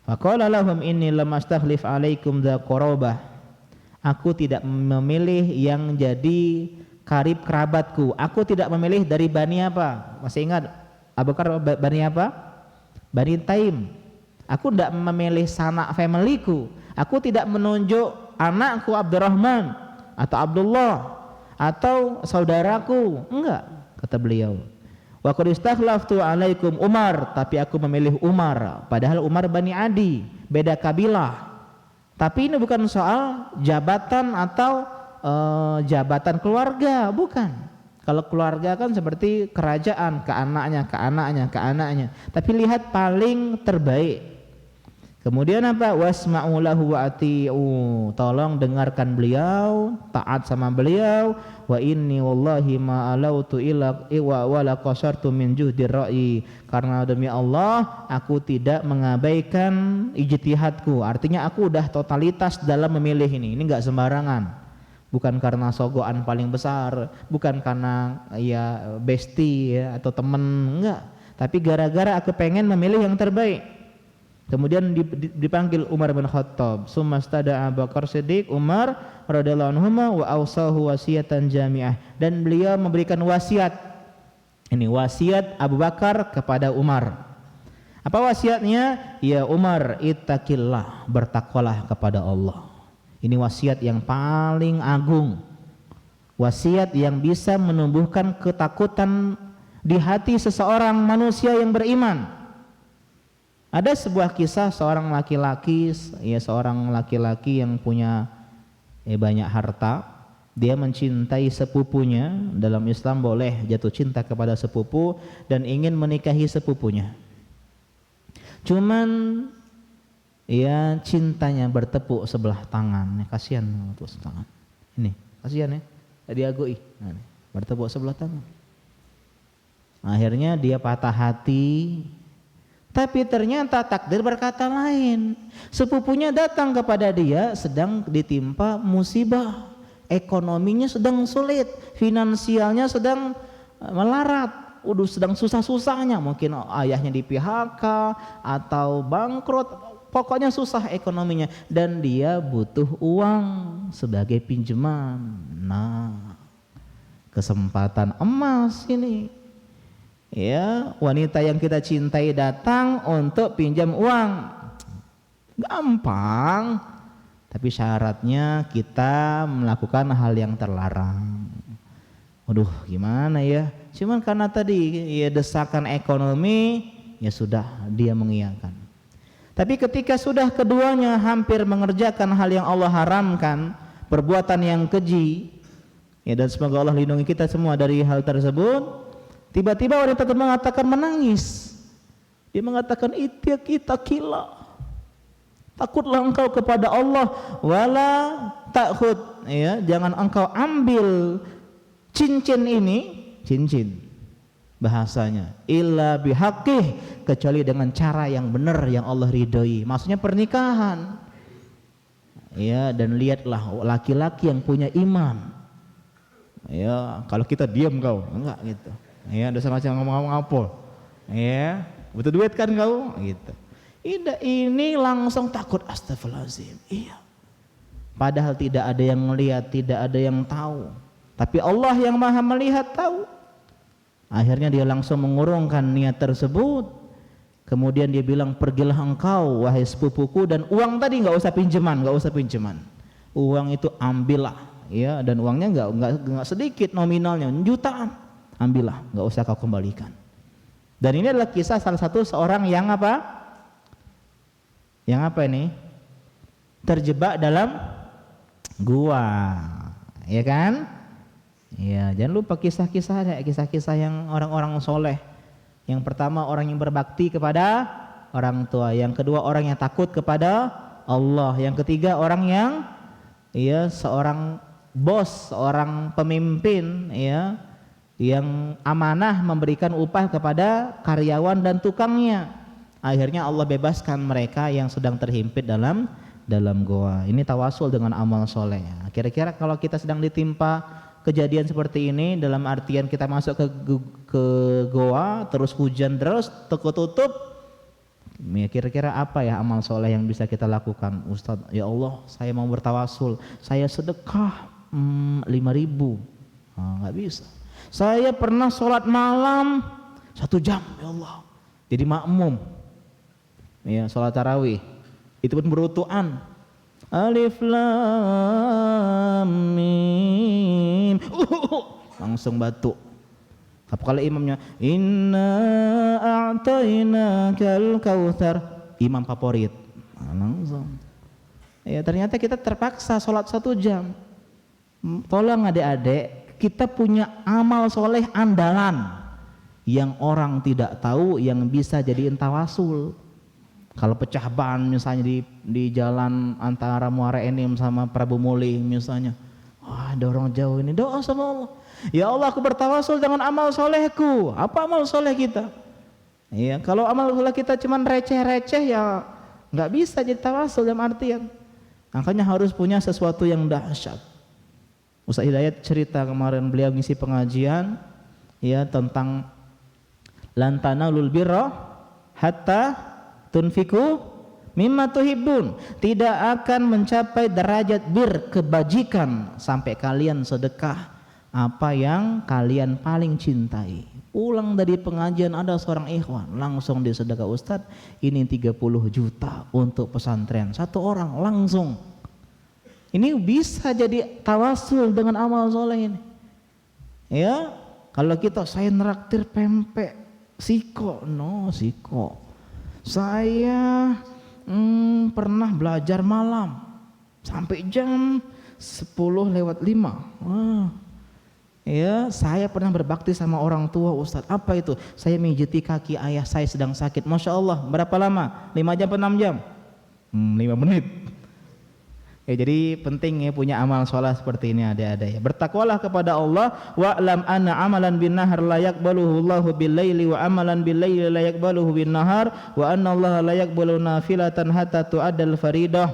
Faqala lahum inni lam astakhlif alaikum dza qarabah. Aku tidak memilih yang jadi karib kerabatku. Aku tidak memilih dari Bani apa? Masih ingat Abu Bakar Bani apa? Bani Taim. Aku tidak memilih sanak familyku. Aku tidak menunjuk anakku Abdurrahman atau Abdullah atau saudaraku. Enggak, kata beliau. Wa qad istakhlaftu alaikum Umar, tapi aku memilih Umar. Padahal Umar Bani Adi, beda kabilah. Tapi ini bukan soal jabatan atau jabatan keluarga, bukan. Kalau keluarga kan seperti kerajaan, ke anaknya. Tapi lihat paling terbaik. Kemudian apa? Wasma'u lahu wa ati'u. Tolong dengarkan beliau, taat sama beliau. Wa inni wallahi ma alautu ila wa la qasartu min juhdir ra'i. Karena demi Allah, aku tidak mengabaikan ijtihadku. Artinya aku udah totalitas dalam memilih ini. Ini enggak sembarangan. Bukan karena sogokan paling besar, bukan karena ya bestie ya, atau teman, enggak. Tapi gara-gara aku pengen memilih yang terbaik. Kemudian dipanggil Umar bin Khattab. Summastada Abu Bakar Siddiq Umar radhiyallahu anhu wa awsahu wasiatan jami'ah, dan beliau memberikan wasiat. Ini wasiat Abu Bakar kepada Umar. Apa wasiatnya? Ya Umar, ittaqillah, bertakwalah kepada Allah. Ini wasiat yang paling agung. Wasiat yang bisa menumbuhkan ketakutan di hati seseorang manusia yang beriman. Ada sebuah kisah seorang laki-laki yang punya banyak harta. Dia mencintai sepupunya. Dalam Islam boleh jatuh cinta kepada sepupu dan ingin menikahi sepupunya. Cuman ya cintanya bertepuk sebelah tangan. Kasihan bertepuk sebelah tangan. Ini kasihan ya, diagui. Nah, bertepuk sebelah tangan. Akhirnya dia patah hati. Tapi ternyata takdir berkata lain. Sepupunya datang kepada dia sedang ditimpa musibah, ekonominya sedang sulit, finansialnya sedang melarat, sedang susah-susahnya, mungkin ayahnya di PHK atau bangkrut, pokoknya susah ekonominya dan dia butuh uang sebagai pinjaman. Nah, kesempatan emas ini. Ya, wanita yang kita cintai datang untuk pinjam uang. Gampang. Tapi syaratnya kita melakukan hal yang terlarang. Waduh, gimana ya? Cuman karena tadi ya desakan ekonomi, ya sudah dia mengiyakan. Tapi ketika sudah keduanya hampir mengerjakan hal yang Allah haramkan, perbuatan yang keji, ya, dan semoga Allah lindungi kita semua dari hal tersebut. Tiba-tiba wanita itu mengatakan, menangis. Dia mengatakan, ittaqillah, takutlah engkau kepada Allah, wala ta'khud, ya, jangan engkau ambil cincin ini, cincin bahasanya, illa bihaqqih, kecuali dengan cara yang benar yang Allah ridhoi. Maksudnya pernikahan. Ya, dan lihatlah laki-laki yang punya iman. Ya, kalau kita diam kau, enggak gitu. Ya, dosa macam ngomong-ngomong apa? Ya, butuh duit kan kau? Gitu. Ini langsung takut, astagfirullahaladzim. Iya. Padahal tidak ada yang melihat, tidak ada yang tahu. Tapi Allah yang maha melihat tahu. Akhirnya dia langsung mengurungkan niat tersebut. Kemudian dia bilang, pergilah engkau wahai sepupuku, dan uang tadi nggak usah pinjaman, nggak usah pinjaman. Uang itu ambillah, ya, dan uangnya nggak sedikit nominalnya, jutaan. Ambillah, nggak usah kau kembalikan. Dan ini adalah kisah salah satu seorang yang apa? Yang apa ini? Terjebak dalam gua, ya kan? Ya, jangan lupa kisah-kisah yang orang-orang soleh. Yang pertama orang yang berbakti kepada orang tua, yang kedua orang yang takut kepada Allah, yang ketiga orang yang ya seorang bos, seorang pemimpin, ya, yang amanah memberikan upah kepada karyawan dan tukangnya. Akhirnya Allah bebaskan mereka yang sedang terhimpit dalam goa. Ini tawasul dengan amal soleh. Kira-kira kalau kita sedang ditimpa kejadian seperti ini, dalam artian kita masuk ke goa, terus hujan terus, tutup, ya kira-kira apa ya amal soleh yang bisa kita lakukan? Ustadz, ya Allah, saya mau bertawasul, saya sedekah 5.000. Nggak bisa. Saya pernah sholat malam 1 jam, ya Allah, jadi makmum, ya, sholat tarawih, itu pun berutuan, alif lam mim, langsung batuk. Apa kalau imamnya, inna a'tainakal kautsar, imam favorit, langsung. Ya, ternyata kita terpaksa sholat 1 jam. Tolong adik-adik, kita punya amal soleh andalan yang orang tidak tahu, yang bisa jadiin tawasul. Kalau pecah ban misalnya di jalan antara Muara Enim sama Prabu Muli misalnya, wah, ada orang jauh ini, doa sama Allah, ya Allah, aku bertawasul dengan amal solehku. Apa amal soleh kita? Ya, kalau amal soleh kita cuman receh-receh, ya nggak bisa jadi tawasul dalam artian. Makanya harus punya sesuatu yang dahsyat. Ustaz Hidayat cerita kemarin, beliau ngisi pengajian ya tentang lan tanalul birra hatta tunfiku mimma tuhibbun. Tidak akan mencapai derajat bir, kebajikan, sampai kalian sedekah apa yang kalian paling cintai. Pulang dari pengajian ada seorang ikhwan langsung dia sedekah, Ustaz, ini 30 juta untuk pesantren, 1 orang langsung. Ini bisa jadi tawasul dengan amal soleh ini. Ya, kalau kita, saya neraktir pempek siko, siko. Saya pernah belajar malam sampai jam 10:05. Ya, saya pernah berbakti sama orang tua, Ustaz. Apa itu? Saya mijiti kaki ayah saya sedang sakit. Masya Allah, berapa lama? 5 jam atau 6 jam? 5 menit. Ya, jadi penting ya punya amal soleh seperti ini ada ya. Bertakwalah kepada Allah. Wa'lam anna amalan bin nahar la yaqbaluhu Allahu bil laili wa amalan bil laili la yaqbaluhu bin nahar wa anna Allah la yaqbalu nafilatan hatta tu'addal faridah.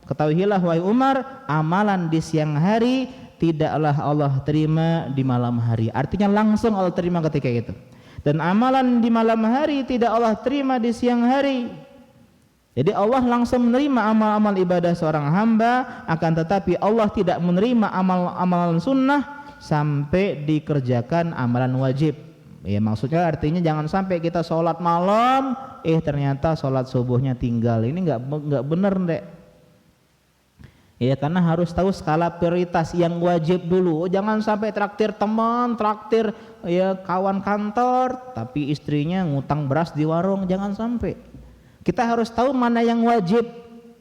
Ketahuilah wahai Umar, amalan di siang hari tidaklah Allah terima di malam hari. Artinya langsung Allah terima ketika itu. Dan amalan di malam hari tidak Allah terima di siang hari. Jadi Allah langsung menerima amal-amal ibadah seorang hamba, akan tetapi Allah tidak menerima amal-amalan sunnah sampai dikerjakan amalan wajib. Ya, maksudnya artinya jangan sampai kita sholat malam, ternyata sholat subuhnya tinggal. Ini nggak benar deh. Ya, karena harus tahu skala prioritas yang wajib dulu. Jangan sampai traktir teman, traktir ya kawan kantor, tapi istrinya ngutang beras di warung, jangan sampai. Kita harus tahu mana yang wajib,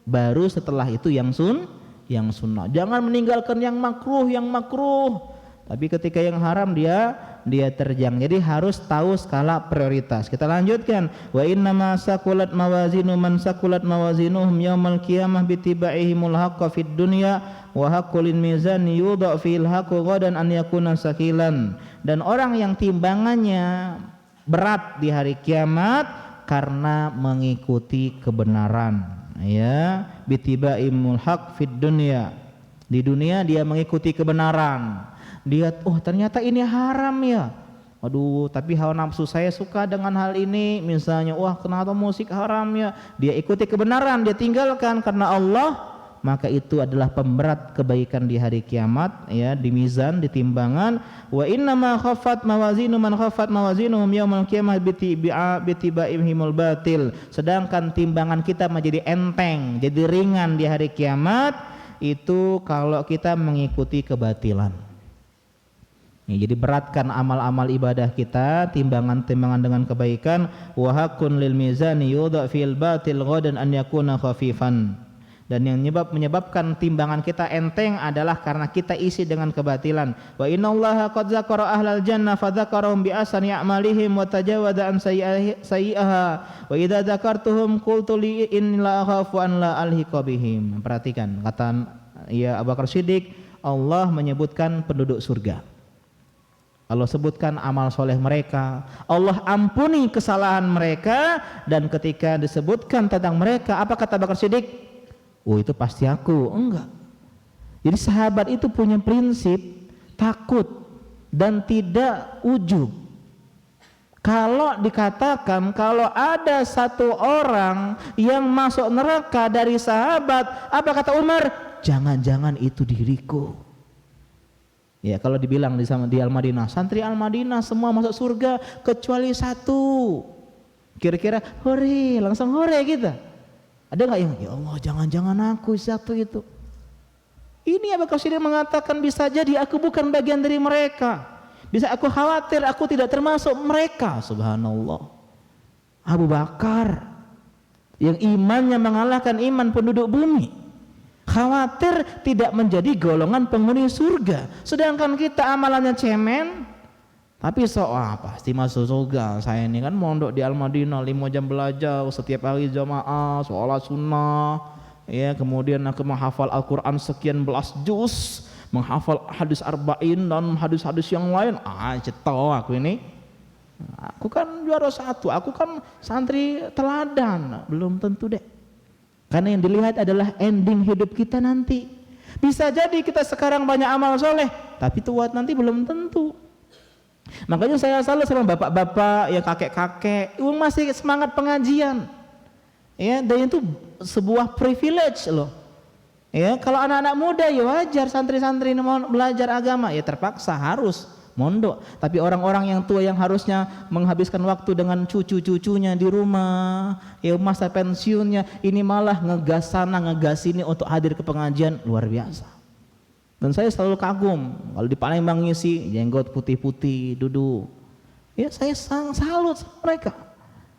baru setelah itu yang sunnah. Jangan meninggalkan yang makruh. Tapi ketika yang haram dia terjang. Jadi harus tahu skala prioritas. Kita lanjutkan. Wa inna ma saqulat mawazinu man saqulat mawazinuhum yaumal qiyamah bitiba'ihimul haqqa fid dunya wa haqqul mizan yudha fil haqqi ghadan an yakuna sakilan. Dan orang yang timbangannya berat di hari kiamat karena mengikuti kebenaran, ya, bitiba'imul haq fid dunya. Di dunia dia mengikuti kebenaran. Dia ternyata ini haram ya. Aduh, tapi hawa nafsu saya suka dengan hal ini. Misalnya, kenapa musik haram ya? Dia ikuti kebenaran, dia tinggalkan karena Allah. Maka itu adalah pemberat kebaikan di hari kiamat, ya, di mizan, di timbangan. Wa inna ma khaffat mawazinu man khaffat mawazinuhum yaumal qiyamah bitiba'ihimul batil. Sedangkan timbangan kita menjadi enteng, jadi ringan di hari kiamat itu kalau kita mengikuti kebatilan. Ya, jadi beratkan amal-amal ibadah kita, timbangan-timbangan dengan kebaikan. Wa haqqun lil mizani yudha fil batil ghadan an yakuna khafifan. Dan yang menyebabkan timbangan kita enteng adalah karena kita isi dengan kebatilan. Wa innallaha qad dzakara ahlal jannah fadzakarahum bi asani a'malihim wa tajawada an sayyi'aha wa idza dzakartuhum qultu li in la akhafu an la alhiqa bihim. Perhatikan kata ya Abu Bakar Siddiq, Allah menyebutkan penduduk surga. Allah sebutkan amal soleh mereka, Allah ampuni kesalahan mereka, dan ketika disebutkan tentang mereka, apa kata Abu Bakar Siddiq? Itu pasti aku. Enggak. Jadi sahabat itu punya prinsip takut dan tidak ujub. Kalau dikatakan kalau ada satu orang yang masuk neraka dari sahabat, apa kata Umar? Jangan-jangan itu diriku. Ya, kalau dibilang di Al-Madinah, santri Al-Madinah semua masuk surga kecuali satu. Kira-kira hore, langsung hore kita. Ada nggak yang ya Allah jangan-jangan aku satu itu? Ini Abu Bakar Siddiq mengatakan bisa jadi aku bukan bagian dari mereka. Bisa aku khawatir aku tidak termasuk mereka. Subhanallah. Abu Bakar yang imannya mengalahkan iman penduduk bumi, khawatir tidak menjadi golongan penghuni surga. Sedangkan kita amalannya cemen. Tapi pasti masuk surga. Saya ini kan mondok di Al-Madinah 5 jam belajar setiap hari jamaah, sholat sunnah, ya, kemudian aku menghafal Al-Quran sekian belas juz, menghafal hadis arba'in dan hadis-hadis yang lain. Ceto aku ini. Aku kan juara 1, aku kan santri teladan. Belum tentu deh. Karena yang dilihat adalah ending hidup kita nanti. Bisa jadi kita sekarang banyak amal soleh, tapi tua nanti belum tentu. Makanya saya selalu sama bapak-bapak, ya kakek-kakek, masih semangat pengajian, ya, dan itu sebuah privilege loh. Ya, kalau anak-anak muda ya wajar santri-santri mau belajar agama, ya terpaksa harus mondok. Tapi orang-orang yang tua yang harusnya menghabiskan waktu dengan cucu-cucunya di rumah, ya masa pensiunnya, ini malah ngegas sana ngegas sini untuk hadir ke pengajian, luar biasa. Dan saya selalu kagum kalau di Palembang ngisi jenggot putih-putih duduk. Ya saya salut sama mereka.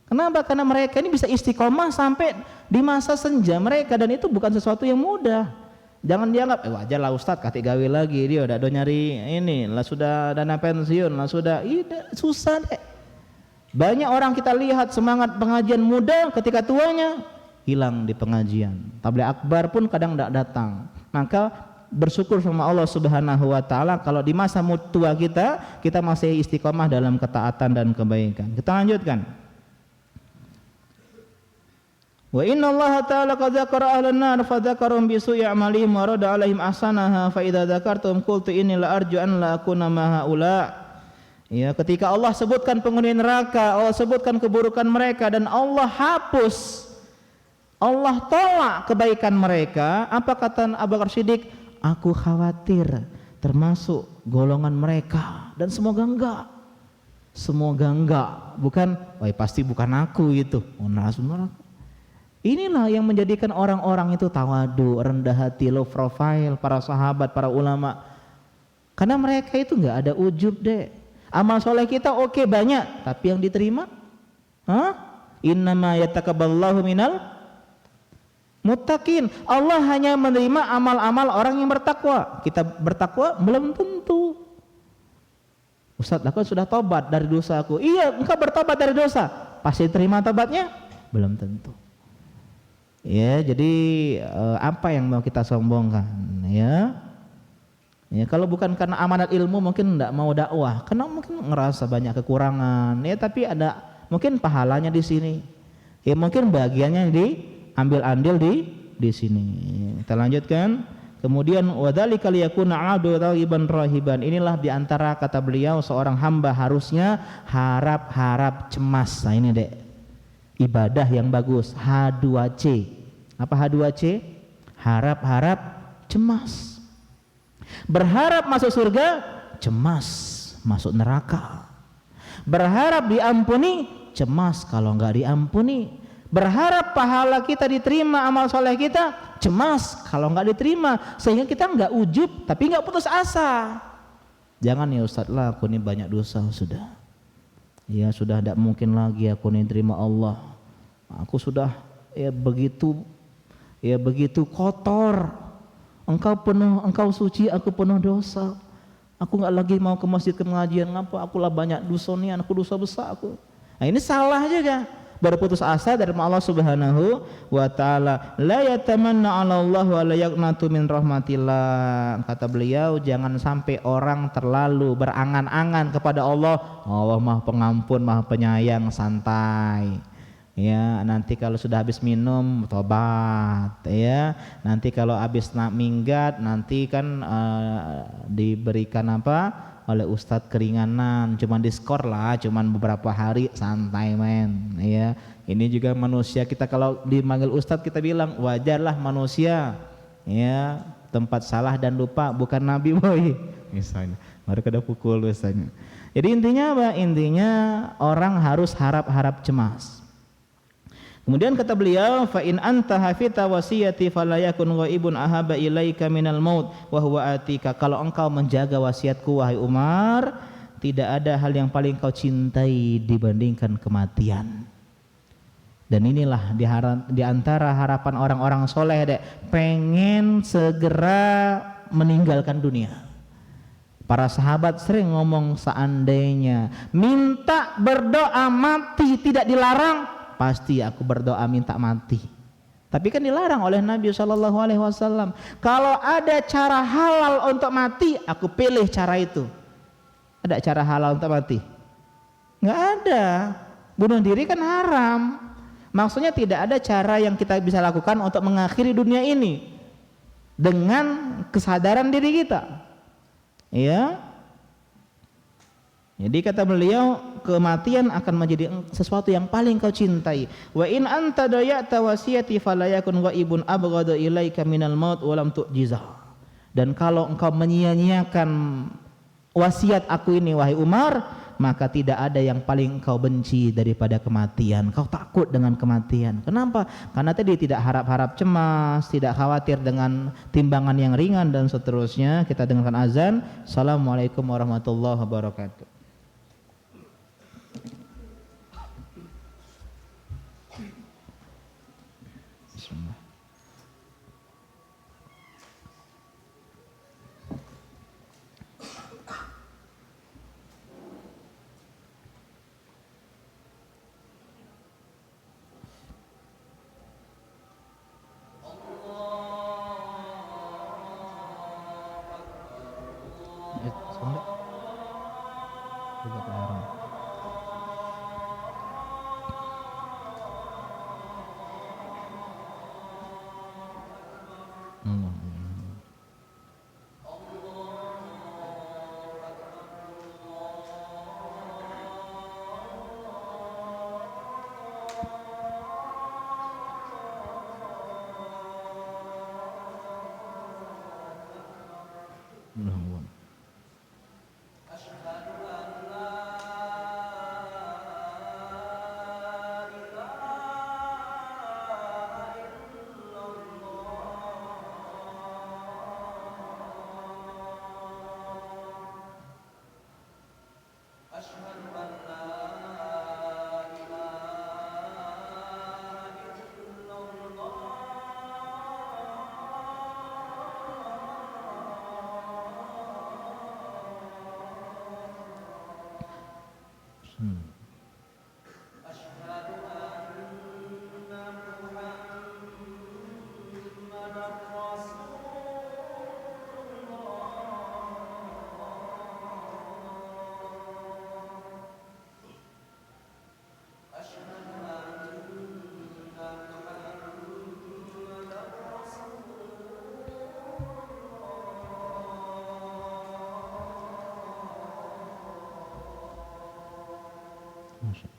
Kenapa? Karena mereka ini bisa istiqomah sampai di masa senja mereka, dan itu bukan sesuatu yang mudah. Jangan dianggap wajar lah Ustadz kati gawe lagi dia udah nyari ini lah, sudah dana pensiun lah, sudah susah deh. Banyak orang kita lihat semangat pengajian muda ketika tuanya hilang di pengajian. Tabligh akbar pun kadang tidak datang. Maka bersyukur sama Allah Subhanahu wa taala kalau di masa tua kita masih istiqomah dalam ketaatan dan kebaikan. Kita lanjutkan. Wa inna Allah ta'ala qad dzakara ahlan nar fa dzakarum bi su'i a'malihim wa rada 'alaihim ahsanaha fa idza dzakartum qultu inni la arju an la akuna ma haula. Ya, ketika Allah sebutkan penghuni neraka, Allah sebutkan keburukan mereka dan Allah hapus, Allah tolak kebaikan mereka, apa kata Abu Bakar Siddiq? Aku khawatir termasuk golongan mereka, dan semoga enggak. Semoga enggak. Bukan, wah pasti bukan aku itu. Oh, narasumber. Inilah yang menjadikan orang-orang itu tawadu, rendah hati, low profile, para sahabat, para ulama. Karena mereka itu enggak ada ujub deh. Amal soleh kita oke banyak, tapi yang diterima? Innama yatakabbalallahu minal muttaqin. Allah hanya menerima amal-amal orang yang bertakwa. Kita bertakwa belum tentu. Ustaz, aku sudah tobat dari dosaku. Iya, engkau bertobat dari dosa, pasti terima tobatnya? Belum tentu. Ya, jadi apa yang mau kita sombongkan? Ya, kalau bukan karena amanat ilmu mungkin tidak mau dakwah, karena mungkin ngerasa banyak kekurangan. Ya, tapi ada mungkin pahalanya di sini. Ya, mungkin bagiannya diambil andil di sini. Kita lanjutkan. Kemudian wadzalika liyakuna 'abdu thayyiban rahiban. Inilah diantara kata beliau seorang hamba harusnya harap-harap cemas. Nah ini dek, ibadah yang bagus. H2C. Apa H2C? Harap-harap cemas. Berharap masuk surga, cemas masuk neraka. Berharap diampuni, cemas kalau enggak diampuni. Berharap pahala kita diterima, amal soleh kita, cemas kalau enggak diterima. Sehingga kita enggak ujub tapi enggak putus asa. Jangan ya Ustaz lah, aku ini banyak dosa sudah. Ya sudah tidak mungkin lagi aku ini terima Allah. Aku sudah begitu kotor. Engkau suci, aku penuh dosa. Aku enggak lagi mau ke masjid ke pengajian. Ngapa? Akulah banyak dosa nih, aku dosa besar aku. Nah ini salah juga. Berputus asa dari Allah Subhanahu wa taala. La yatamanna 'ala Allah wa la yaqnatu min rahmatillah. Kata beliau, jangan sampai orang terlalu berangan-angan kepada Allah. Allah Maha Pengampun, Maha Penyayang, santai. Ya, nanti kalau sudah habis minum tobat, ya. Nanti kalau habis minggat nanti kan diberikan apa? Oleh ustadz keringanan, cuman diskor lah, cuman beberapa hari, santai men, ya. Ini juga manusia, kita kalau dipanggil ustadz kita bilang wajarlah manusia, ya. Tempat salah dan lupa, bukan nabi boy, misalnya. Mereka udah pukul misalnya. Jadi intinya apa? Intinya orang harus harap-harap cemas. Kemudian kata beliau, fa in anta hafita wasiyati fala yakun ghaibun ahaba ilaika minal maut wa huwa atika. Kalau engkau menjaga wasiatku wahai Umar, tidak ada hal yang paling kau cintai dibandingkan kematian. Dan inilah di antara harapan orang-orang soleh dek, pengen segera meninggalkan dunia. Para sahabat sering ngomong seandainya minta berdoa mati tidak dilarang, pasti aku berdoa minta mati. Tapi kan dilarang oleh Nabi SAW. Kalau ada cara halal untuk mati, aku pilih cara itu. Ada cara halal untuk mati? Nggak ada. Bunuh diri kan haram. Maksudnya tidak ada cara yang kita bisa lakukan untuk mengakhiri dunia ini dengan kesadaran diri kita. Ya. Jadi kata beliau, kematian akan menjadi sesuatu yang paling kau cintai. Wa in anta dayata wasiyati fala yakun ghaibun abghadu ilaika minal maut wa lam tu'jizah. Dan kalau engkau menyia-nyiakan wasiat aku ini wahai Umar, maka tidak ada yang paling engkau benci daripada kematian. Kau takut dengan kematian. Kenapa? Karena tadi tidak harap-harap cemas, tidak khawatir dengan timbangan yang ringan dan seterusnya. Kita dengarkan azan. Assalamualaikum warahmatullahi wabarakatuh. Allah. Allah. Masya Allah.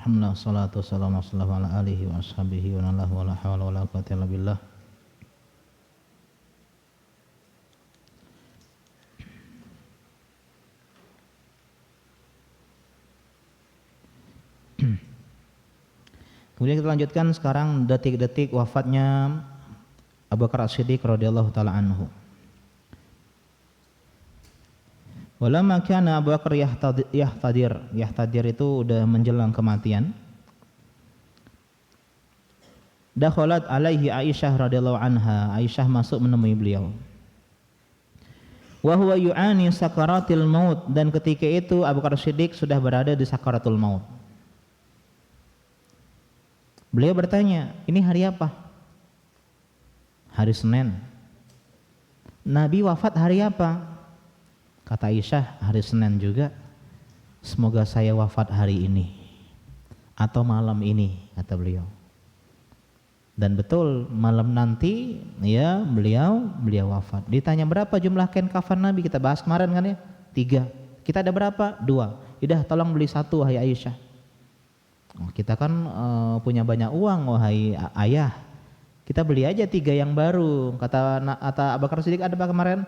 Alhamdulillah, salatu wassalamu ala alihi wa ashabihi wa nalahu wa la hawla wa la quwwata illa billah. Kemudian kita lanjutkan sekarang detik-detik wafatnya Abu Bakar As-Siddiq radhiyallahu taala anhu. Walamma kana Abu Bakar yahtadir itu udah menjelang kematian. Dakhalat alaihi Aisyah radhiyallahu anha. Aisyah masuk menemui beliau. Wa huwa yu'ani sakaratil maut, dan ketika itu Abu Bakar Siddiq sudah berada di sakaratul maut. Beliau bertanya, "Ini hari apa?" "Hari Senin." "Nabi wafat hari apa?" Kata Aisyah, "Hari Senin juga. Semoga saya wafat hari ini atau malam ini," kata beliau. Dan betul malam nanti ya beliau wafat. Ditanya berapa jumlah kain kafan Nabi, kita bahas kemarin kan ya, 3. Kita ada berapa? 2. Udah tolong beli 1 wahai Aisyah. Kita kan punya banyak uang wahai ayah. Kita beli aja 3 yang baru. Kata Abu Bakar Siddiq ada apa kemarin?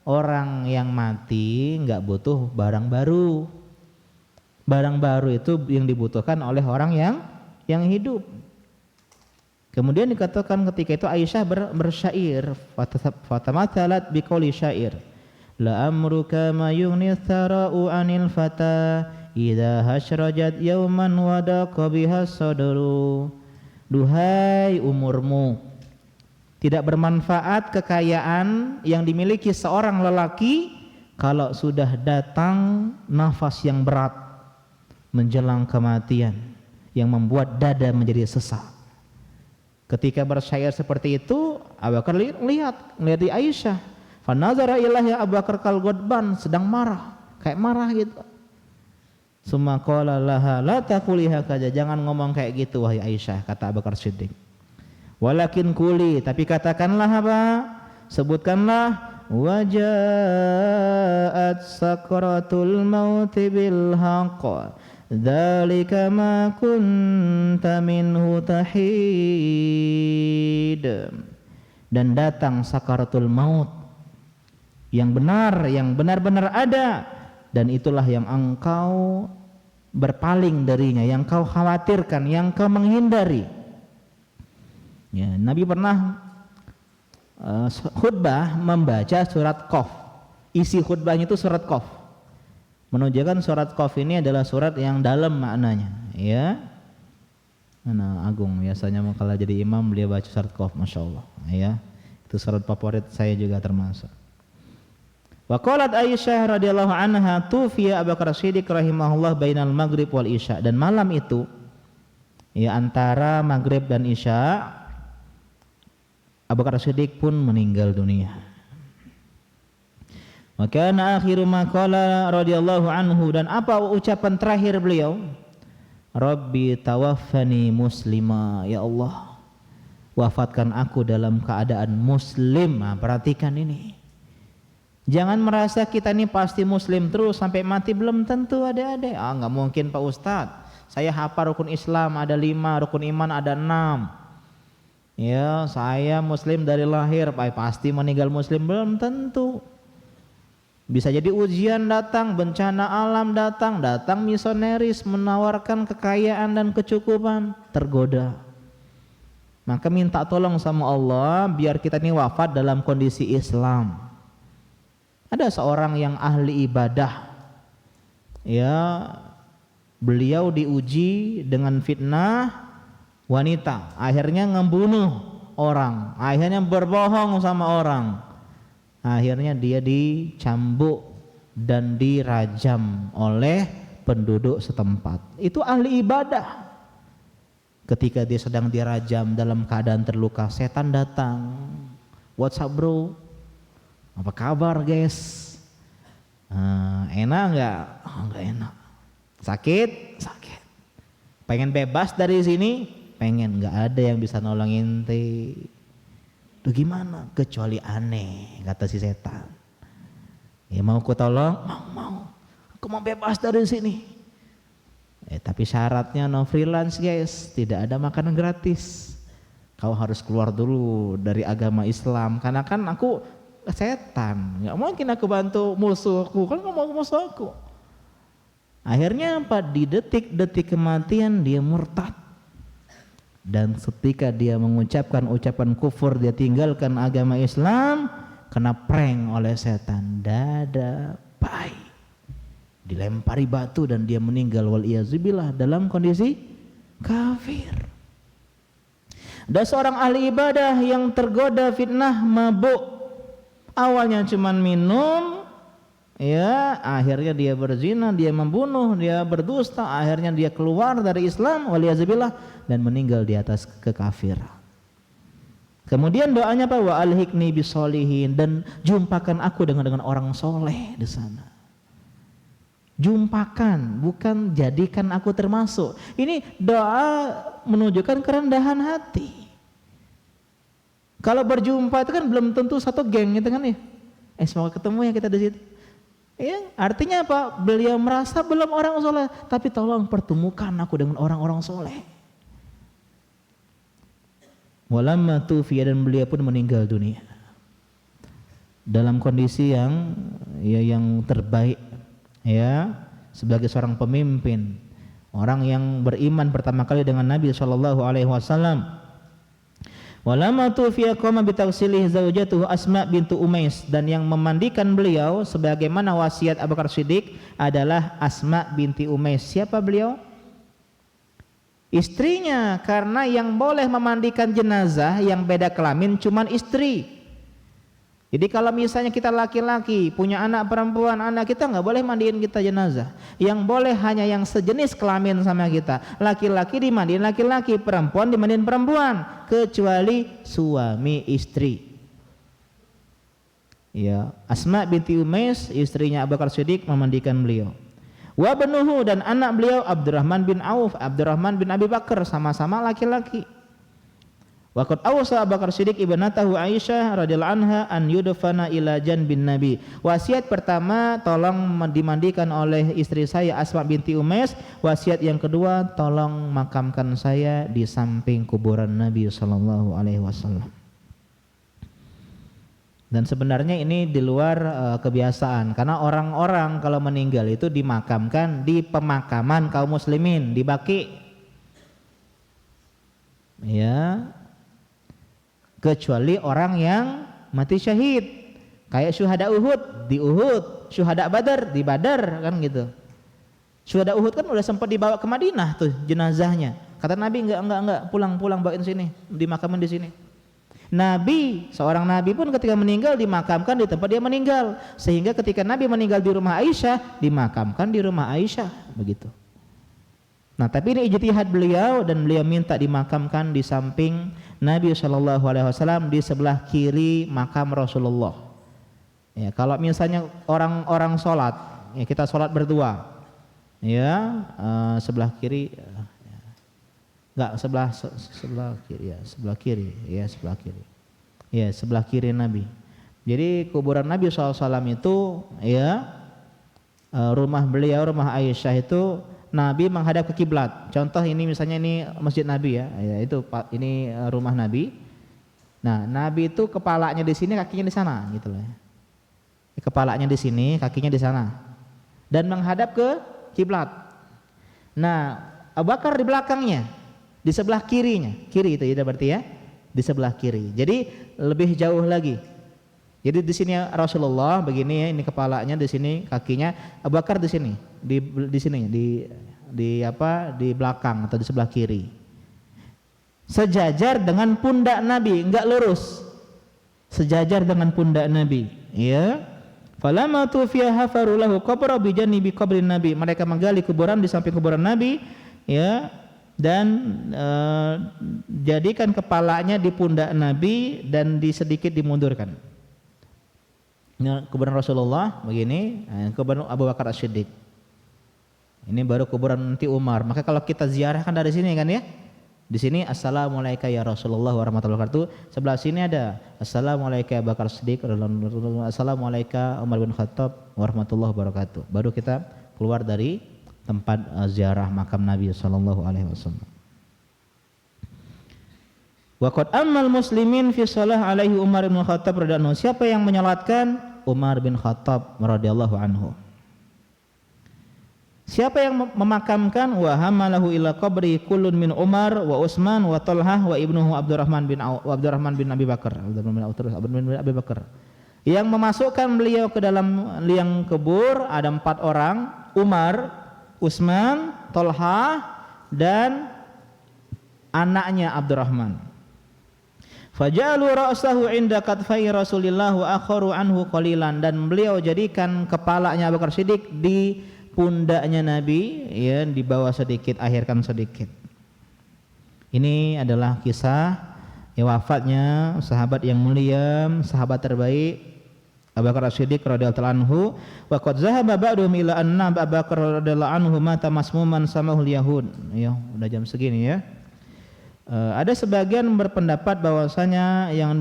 Orang yang mati nggak butuh barang baru. Barang baru itu yang dibutuhkan oleh orang yang hidup. Kemudian dikatakan ketika itu Aisyah bersyair, fatamathalat biqauli syair, la amruka ma yughni thara'u 'anil fata idza hasyrajat yauman wadaqa biha sadru. Duhai umurmu, tidak bermanfaat kekayaan yang dimiliki seorang lelaki kalau sudah datang nafas yang berat menjelang kematian yang membuat dada menjadi sesak. Ketika bersyair seperti itu, Abu Bakar lihat di Aisyah. Fa nazara ilaiha Abu Bakar kal ghadban, sedang marah, kayak marah gitu. Summa qala laha la taquli hakaza, jangan ngomong kayak gitu wahai Aisyah, kata Abu Bakar Siddiq. Walakin kuli, tapi katakanlah apa? Sebutkanlah wajaat sakratul maut bil haqq dzalika ma kunta minhu tahid. Dan datang sakaratul maut yang benar, yang benar-benar ada, dan itulah yang engkau berpaling darinya, yang kau khawatirkan, yang kau menghindari. Ya, Nabi pernah khutbah membaca surat Qaf. Isi khutbahnya itu surat Qaf. Menunjukkan surat Qaf ini adalah surat yang dalam maknanya, ya. Nah, Agung biasanya kalau jadi imam beliau baca surat Qaf, Masya Allah, ya. Itu surat favorit saya juga termasuk. Wa qalat Aisyah radhiyallahu anha tufiya Abu Bakar Siddiq rahimahullah bainal maghrib wal isya. Dan malam itu, ya, antara maghrib dan isya, Abu Bakar Siddiq pun meninggal dunia. Wa kana akhiru ma qala radhiyallahu anhu, dan apa ucapan terakhir beliau? Rabbi tawaffani muslima, ya Allah, wafatkan aku dalam keadaan muslim. Nah, perhatikan ini. Jangan merasa kita ini pasti muslim terus sampai mati, belum tentu adik-adik. Nggak mungkin Pak Ustadz, saya hafal rukun Islam ada 5, rukun iman ada 6. Ya, saya muslim dari lahir, pasti meninggal muslim, belum tentu. Bisa jadi ujian datang, bencana alam datang misioneris menawarkan kekayaan dan kecukupan, tergoda. Maka minta tolong sama Allah biar kita ini wafat dalam kondisi Islam. Ada seorang yang ahli ibadah, ya, beliau diuji dengan fitnah wanita, akhirnya ngebunuh orang, akhirnya berbohong sama orang, akhirnya dia dicambuk dan dirajam oleh penduduk setempat. Itu ahli ibadah. Ketika dia sedang dirajam dalam keadaan terluka, setan datang. What's up bro? Apa kabar guys? Enak nggak? Nggak enak. Sakit? Sakit. Pengen bebas dari sini? Pengen. Nggak ada yang bisa nolong ente. Tuh gimana? Kecuali aneh, kata si setan. Ya mau ku tolong? Mau. Aku mau bebas dari sini. Tapi syaratnya no freelance guys, tidak ada makanan gratis. Kau harus keluar dulu dari agama Islam, karena kan aku setan, nggak mungkin aku bantu musuhku, kan kamu mau musuh aku. Akhirnya apa? Di detik-detik kematian dia murtad, dan ketika dia mengucapkan ucapan kufur, dia tinggalkan agama Islam, kena prank oleh setan, dada pai, dilempari batu dan dia meninggal wal-iyazubillah dalam kondisi kafir. Ada seorang ahli ibadah yang tergoda fitnah mabuk. Awalnya cuman minum, ya, akhirnya dia berzina, dia membunuh, dia berdusta, akhirnya dia keluar dari Islam waliyazubillah dan meninggal di atas kekafiran. Kemudian doanya apa? Wa alhiqni bisolihin, dan jumpakan aku dengan orang soleh di sana. Jumpakan, bukan jadikan aku termasuk. Ini doa menunjukkan kerendahan hati. Kalau berjumpa itu kan belum tentu satu geng gitu kan ya. Semoga ketemu ya kita di situ. Ya, artinya apa? Beliau merasa belum orang soleh, tapi tolong pertemukan aku dengan orang-orang soleh. Walamma tufiya, dan beliau pun meninggal dunia dalam kondisi yang terbaik, ya, sebagai seorang pemimpin, orang yang beriman pertama kali dengan Nabi SAW. Walamma tufiya qama bitawsilih zaujatuhu Asma bintu Umais, dan yang memandikan beliau sebagaimana wasiat Abu Bakar Siddiq adalah Asma binti Umais. Siapa beliau? Istrinya, karena yang boleh memandikan jenazah yang beda kelamin cuman istri. Jadi kalau misalnya kita laki-laki punya anak perempuan, anak kita nggak boleh mandiin kita jenazah. Yang boleh hanya yang sejenis kelamin sama kita. Laki-laki dimandiin laki-laki, perempuan dimandiin perempuan, kecuali suami istri. Ya, Asma binti Umais, istrinya Abu Bakar Siddiq, memandikan beliau. Wa benuhu, dan anak beliau Abdurrahman bin Auf, Abdurrahman bin Abi Bakar, sama-sama laki-laki. Waqad awsa Abu Bakar Siddiq ibnatahu Aisyah radhiyallahu anha an yudfana ila janbin Nabi. Wasiat pertama, tolong dimandikan oleh istri saya Asma binti Umais. Wasiat yang kedua, tolong makamkan saya di samping kuburan Nabi sallallahu alaihi wasallam. Dan sebenarnya ini di luar kebiasaan, karena orang-orang kalau meninggal itu dimakamkan di pemakaman kaum muslimin, di Baqi. Ya, kecuali orang yang mati syahid, kayak syuhada Uhud di Uhud, syuhada Badar di Badar, kan gitu. Syuhada Uhud kan udah sempat dibawa ke Madinah tuh jenazahnya. Kata Nabi enggak, pulang bawain sini, dimakamin di sini. Nabi, seorang nabi pun ketika meninggal dimakamkan di tempat dia meninggal, sehingga ketika Nabi meninggal di rumah Aisyah, dimakamkan di rumah Aisyah, begitu. Nah, tapi ini ijtihad beliau, dan beliau minta dimakamkan di samping Nabi SAW, di sebelah kiri makam Rasulullah. Ya, kalau misalnya orang sholat, ya kita sholat berdua, ya sebelah kiri, enggak sebelah kiri, ya sebelah kiri Nabi. Jadi kuburan Nabi SAW itu, ya rumah beliau, rumah Aisyah itu Nabi menghadap ke kiblat. Contoh ini misalnya ini masjid Nabi ya, itu ini rumah Nabi. Nah, Nabi itu kepalanya di sini, kakinya di sana, gitu loh. Kepalanya di sini, kakinya di sana, dan menghadap ke kiblat. Nah, Abu Bakar di belakangnya, di sebelah kirinya, kiri itu ya berarti ya, di sebelah kiri. Jadi lebih jauh lagi. Jadi di sini Rasulullah begini ya, ini kepalanya di sini, kakinya. Abu Bakar di sini, di sini, di belakang atau di sebelah kiri. Sejajar dengan pundak Nabi, enggak lurus. Sejajar dengan pundak Nabi, ya. Falamma tufiya hafaru lahu qabra bi janibi qabrin Nabi. Mereka menggali kuburan di samping kuburan Nabi, ya. Dan jadikan kepalanya di pundak Nabi dan sedikit dimundurkan. Kuburan Rasulullah begini, kuburan Abu Bakar As-Siddiq. Ini baru kuburan nanti Umar. Maka kalau kita ziarah kan dari sini kan ya. Di sini assalamualaikum ya Rasulullah warahmatullahi wabarakatuh. Sebelah sini ada assalamualaikum ya Abu Bakar As-Siddiq, assalamualaikum Umar bin Khattab warahmatullahi wabarakatuh. Baru kita keluar dari tempat ziarah makam Nabi sallallahu alaihi wasallam. Wa qad ammal muslimin fi shalah alaihi Umar bin Khattab radhiyallahu anhu. Siapa yang menyolatkan? Umar bin Khattab radhiyallahu anhu. Siapa yang memakamkan? Wa hamalahu ila qabri kullun min Umar wa Utsman wa Talhah wa ibnuhu Abdurrahman bin Abi Bakar. Abdurrahman bin Abi Bakar. Yang memasukkan beliau ke dalam liang kubur ada 4 orang, Umar, Utsman, Talhah, dan anaknya Abdurrahman. Fajalu ra'sahu inda katfai Rasulillah wa akharu anhu qalilan, dan beliau jadikan kepalanya Abu Bakar Siddiq di pundaknya Nabi, ya, di bawah sedikit, akhirkan sedikit. Ini adalah kisah ya wafatnya sahabat yang mulia, sahabat terbaik Abu Bakar Siddiq radhiyallahu anhu. Wa qad zahaba ba'dhum ila anna Abu Bakar radhiyallahu anhu mata masmuman samahul yahud. Ya, udah jam segini ya. Ada sebagian berpendapat bahwasanya yang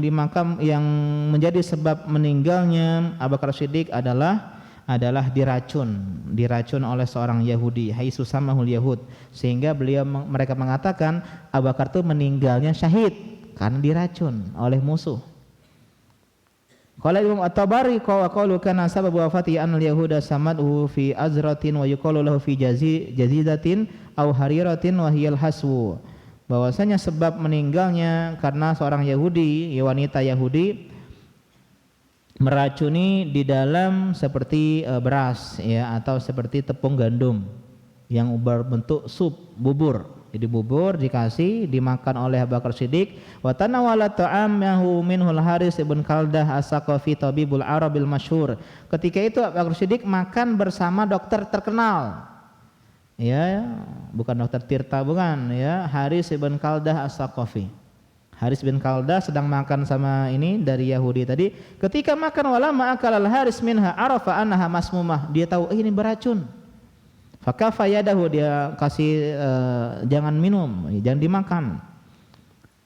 menjadi sebab meninggalnya Abu Bakar Siddiq adalah diracun oleh seorang Yahudi, haitsu samahul yahud, sehingga mereka mengatakan Abu Bakar itu meninggalnya syahid karena diracun oleh musuh. Qala Imam At-Tabari qalu kana sababu wafati an al-yahuda samadhu fi azratin wa yuqalu lahu fi jazidatin aw hariratin wa hiyal haswu. bahwasanya sebab meninggalnya karena seorang Yahudi, wanita Yahudi meracuni di dalam seperti beras ya, atau seperti tepung gandum yang berbentuk sup, bubur. Jadi bubur dikasih dimakan oleh Abu Bakar Siddiq. Wa tanawala ta'amahu minhul Haris ibn Kaldah as-Saqafi tabibul Arabil masyhur. Ketika itu Abu Bakar Siddiq makan bersama dokter terkenal. Ya, bukan dokter Tirta, bukan ya, Haris ibn Kaldah as-Saqafi. Haris bin Kaldah sedang makan sama ini dari Yahudi tadi. Ketika makan wala ma'akal al-Haris minha arafa annaha masmumah. Dia tahu ini beracun. Fakafa yadahu, dia kasih jangan minum, jangan dimakan.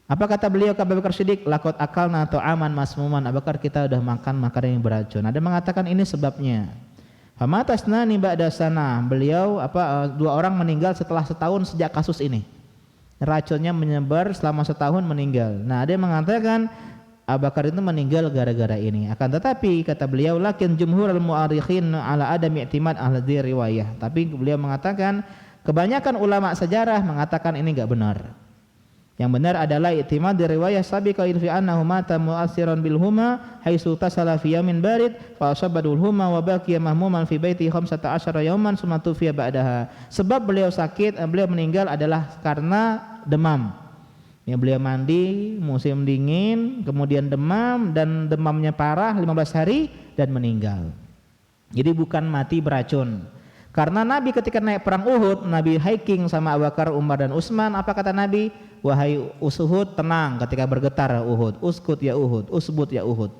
Apa kata beliau ke Abu Bakar Siddiq? Laqad akalna ta'aman masmuman. Abu Bakar, kita sudah makan makanan yang beracun. Ada mengatakan ini sebabnya. Famatasnani ba'da sana. Beliau dua orang meninggal setelah setahun sejak kasus ini. Racunnya menyebar selama setahun, meninggal. Nah, ada yang mengatakan Abu Bakar itu meninggal gara-gara ini. Akan tetapi kata beliau, lakin jumhurul mu'arikhin ala adami i'timad ahli riwayah. Tapi beliau mengatakan kebanyakan ulama sejarah mengatakan ini enggak benar. Yang benar adalah i'timad di riwayah sabiqa fi annahu mata mu'assiran bil huma haitsu tasala fi yamin barid fa asabadul huma wa baqiya mahmuman fi baiti 15 yawman summa tufiya ba'daha. Sebab beliau sakit, beliau meninggal adalah karena demam. Ya, beliau mandi musim dingin, kemudian demam, dan demamnya parah 15 hari dan meninggal. Jadi bukan mati beracun. Karena Nabi ketika naik perang Uhud, Nabi hiking sama Abu Bakar, Umar dan Utsman. Apa kata Nabi? Wahai Uhud, tenang ketika bergetar Uhud. Uskut ya Uhud, usbut ya Uhud.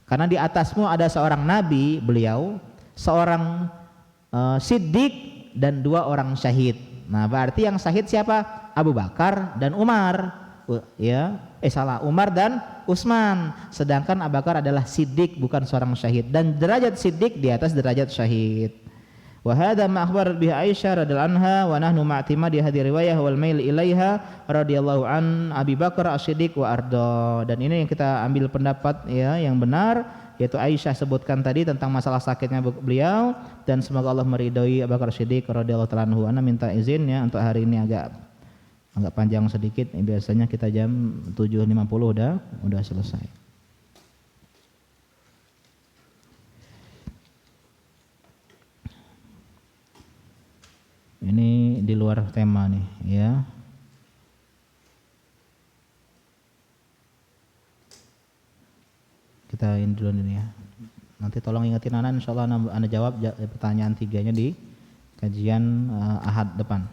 Karena di atasmu ada seorang Nabi, beliau, seorang Siddiq dan dua orang syahid. Nah, berarti yang syahid siapa? Abu Bakar dan Umar. Umar dan Utsman. Sedangkan Abu Bakar adalah Siddiq, bukan seorang syahid, dan derajat Siddiq di atas derajat syahid. Wa hadza ma akhbar bihi Aisyah radhiyallahu anha wa nahnu ma'timadi hadhihi riwayah wal mail ilaiha radhiyallahu an Abi Bakar As-Siddiq wa arda. Dan ini yang kita ambil pendapat ya yang benar, yaitu Aisyah sebutkan tadi tentang masalah sakitnya beliau, dan semoga Allah meridhoi Abu Bakar Siddiq radhiyallahu ta'ala anhu. Ana minta izin ya untuk hari ini agak panjang sedikit. Biasanya kita jam 7.50 udah selesai. Ini di luar tema nih ya. Kita ini dulu ini ya. Nanti tolong ingetin Ana, insyaallah Ana jawab pertanyaan 3-nya di kajian Ahad depan.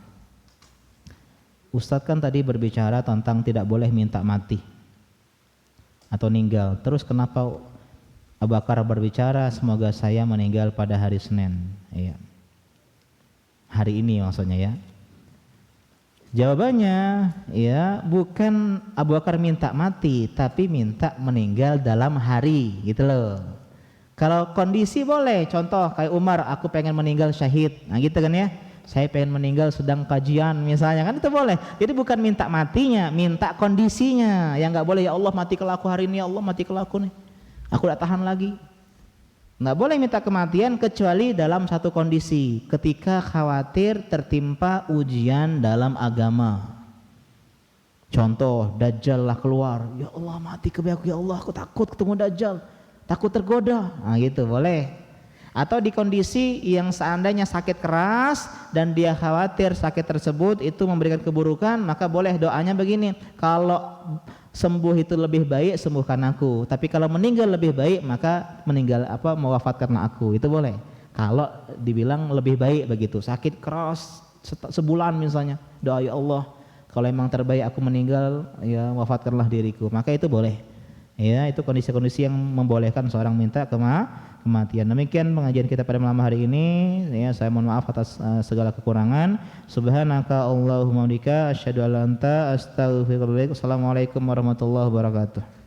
Ustadz kan tadi berbicara tentang tidak boleh minta mati atau meninggal. Terus kenapa Abu Bakar berbicara semoga saya meninggal pada hari Senin? Iya. Hari ini maksudnya ya. Jawabannya ya, bukan Abu Bakar minta mati, tapi minta meninggal dalam hari gitu loh. Kalau kondisi boleh, contoh kayak Umar, aku pengen meninggal syahid, nah gitu kan ya. Saya pengen meninggal sedang kajian misalnya, kan itu boleh. Jadi bukan minta matinya, minta kondisinya. Yang nggak boleh, ya Allah mati kelaku hari ini, ya Allah mati kelaku nih, aku tidak tahan lagi. Nggak boleh minta kematian kecuali dalam satu kondisi, ketika khawatir tertimpa ujian dalam agama. Contoh, Dajjal lah keluar, ya Allah mati kebiaku, ya Allah aku takut ketemu Dajjal, takut tergoda, nah gitu boleh. Atau di kondisi yang seandainya sakit keras dan dia khawatir sakit tersebut itu memberikan keburukan, maka boleh doanya begini, kalau sembuh itu lebih baik sembuhkan aku, tapi kalau meninggal lebih baik maka mewafatkanlah aku, itu boleh. Kalau dibilang lebih baik begitu, sakit keras sebulan misalnya, doa ya Allah kalau emang terbaik aku meninggal ya wafatkanlah diriku, maka itu boleh. Ya, itu kondisi-kondisi yang membolehkan seorang minta kematian. Demikian pengajian kita pada malam hari ini. Ya, saya mohon maaf atas segala kekurangan. Subhanaka Allahumma bika asyhadu an la ilaha illa anta astaghfiruka wa atubu ilaik. Assalamualaikum warahmatullahi wabarakatuh.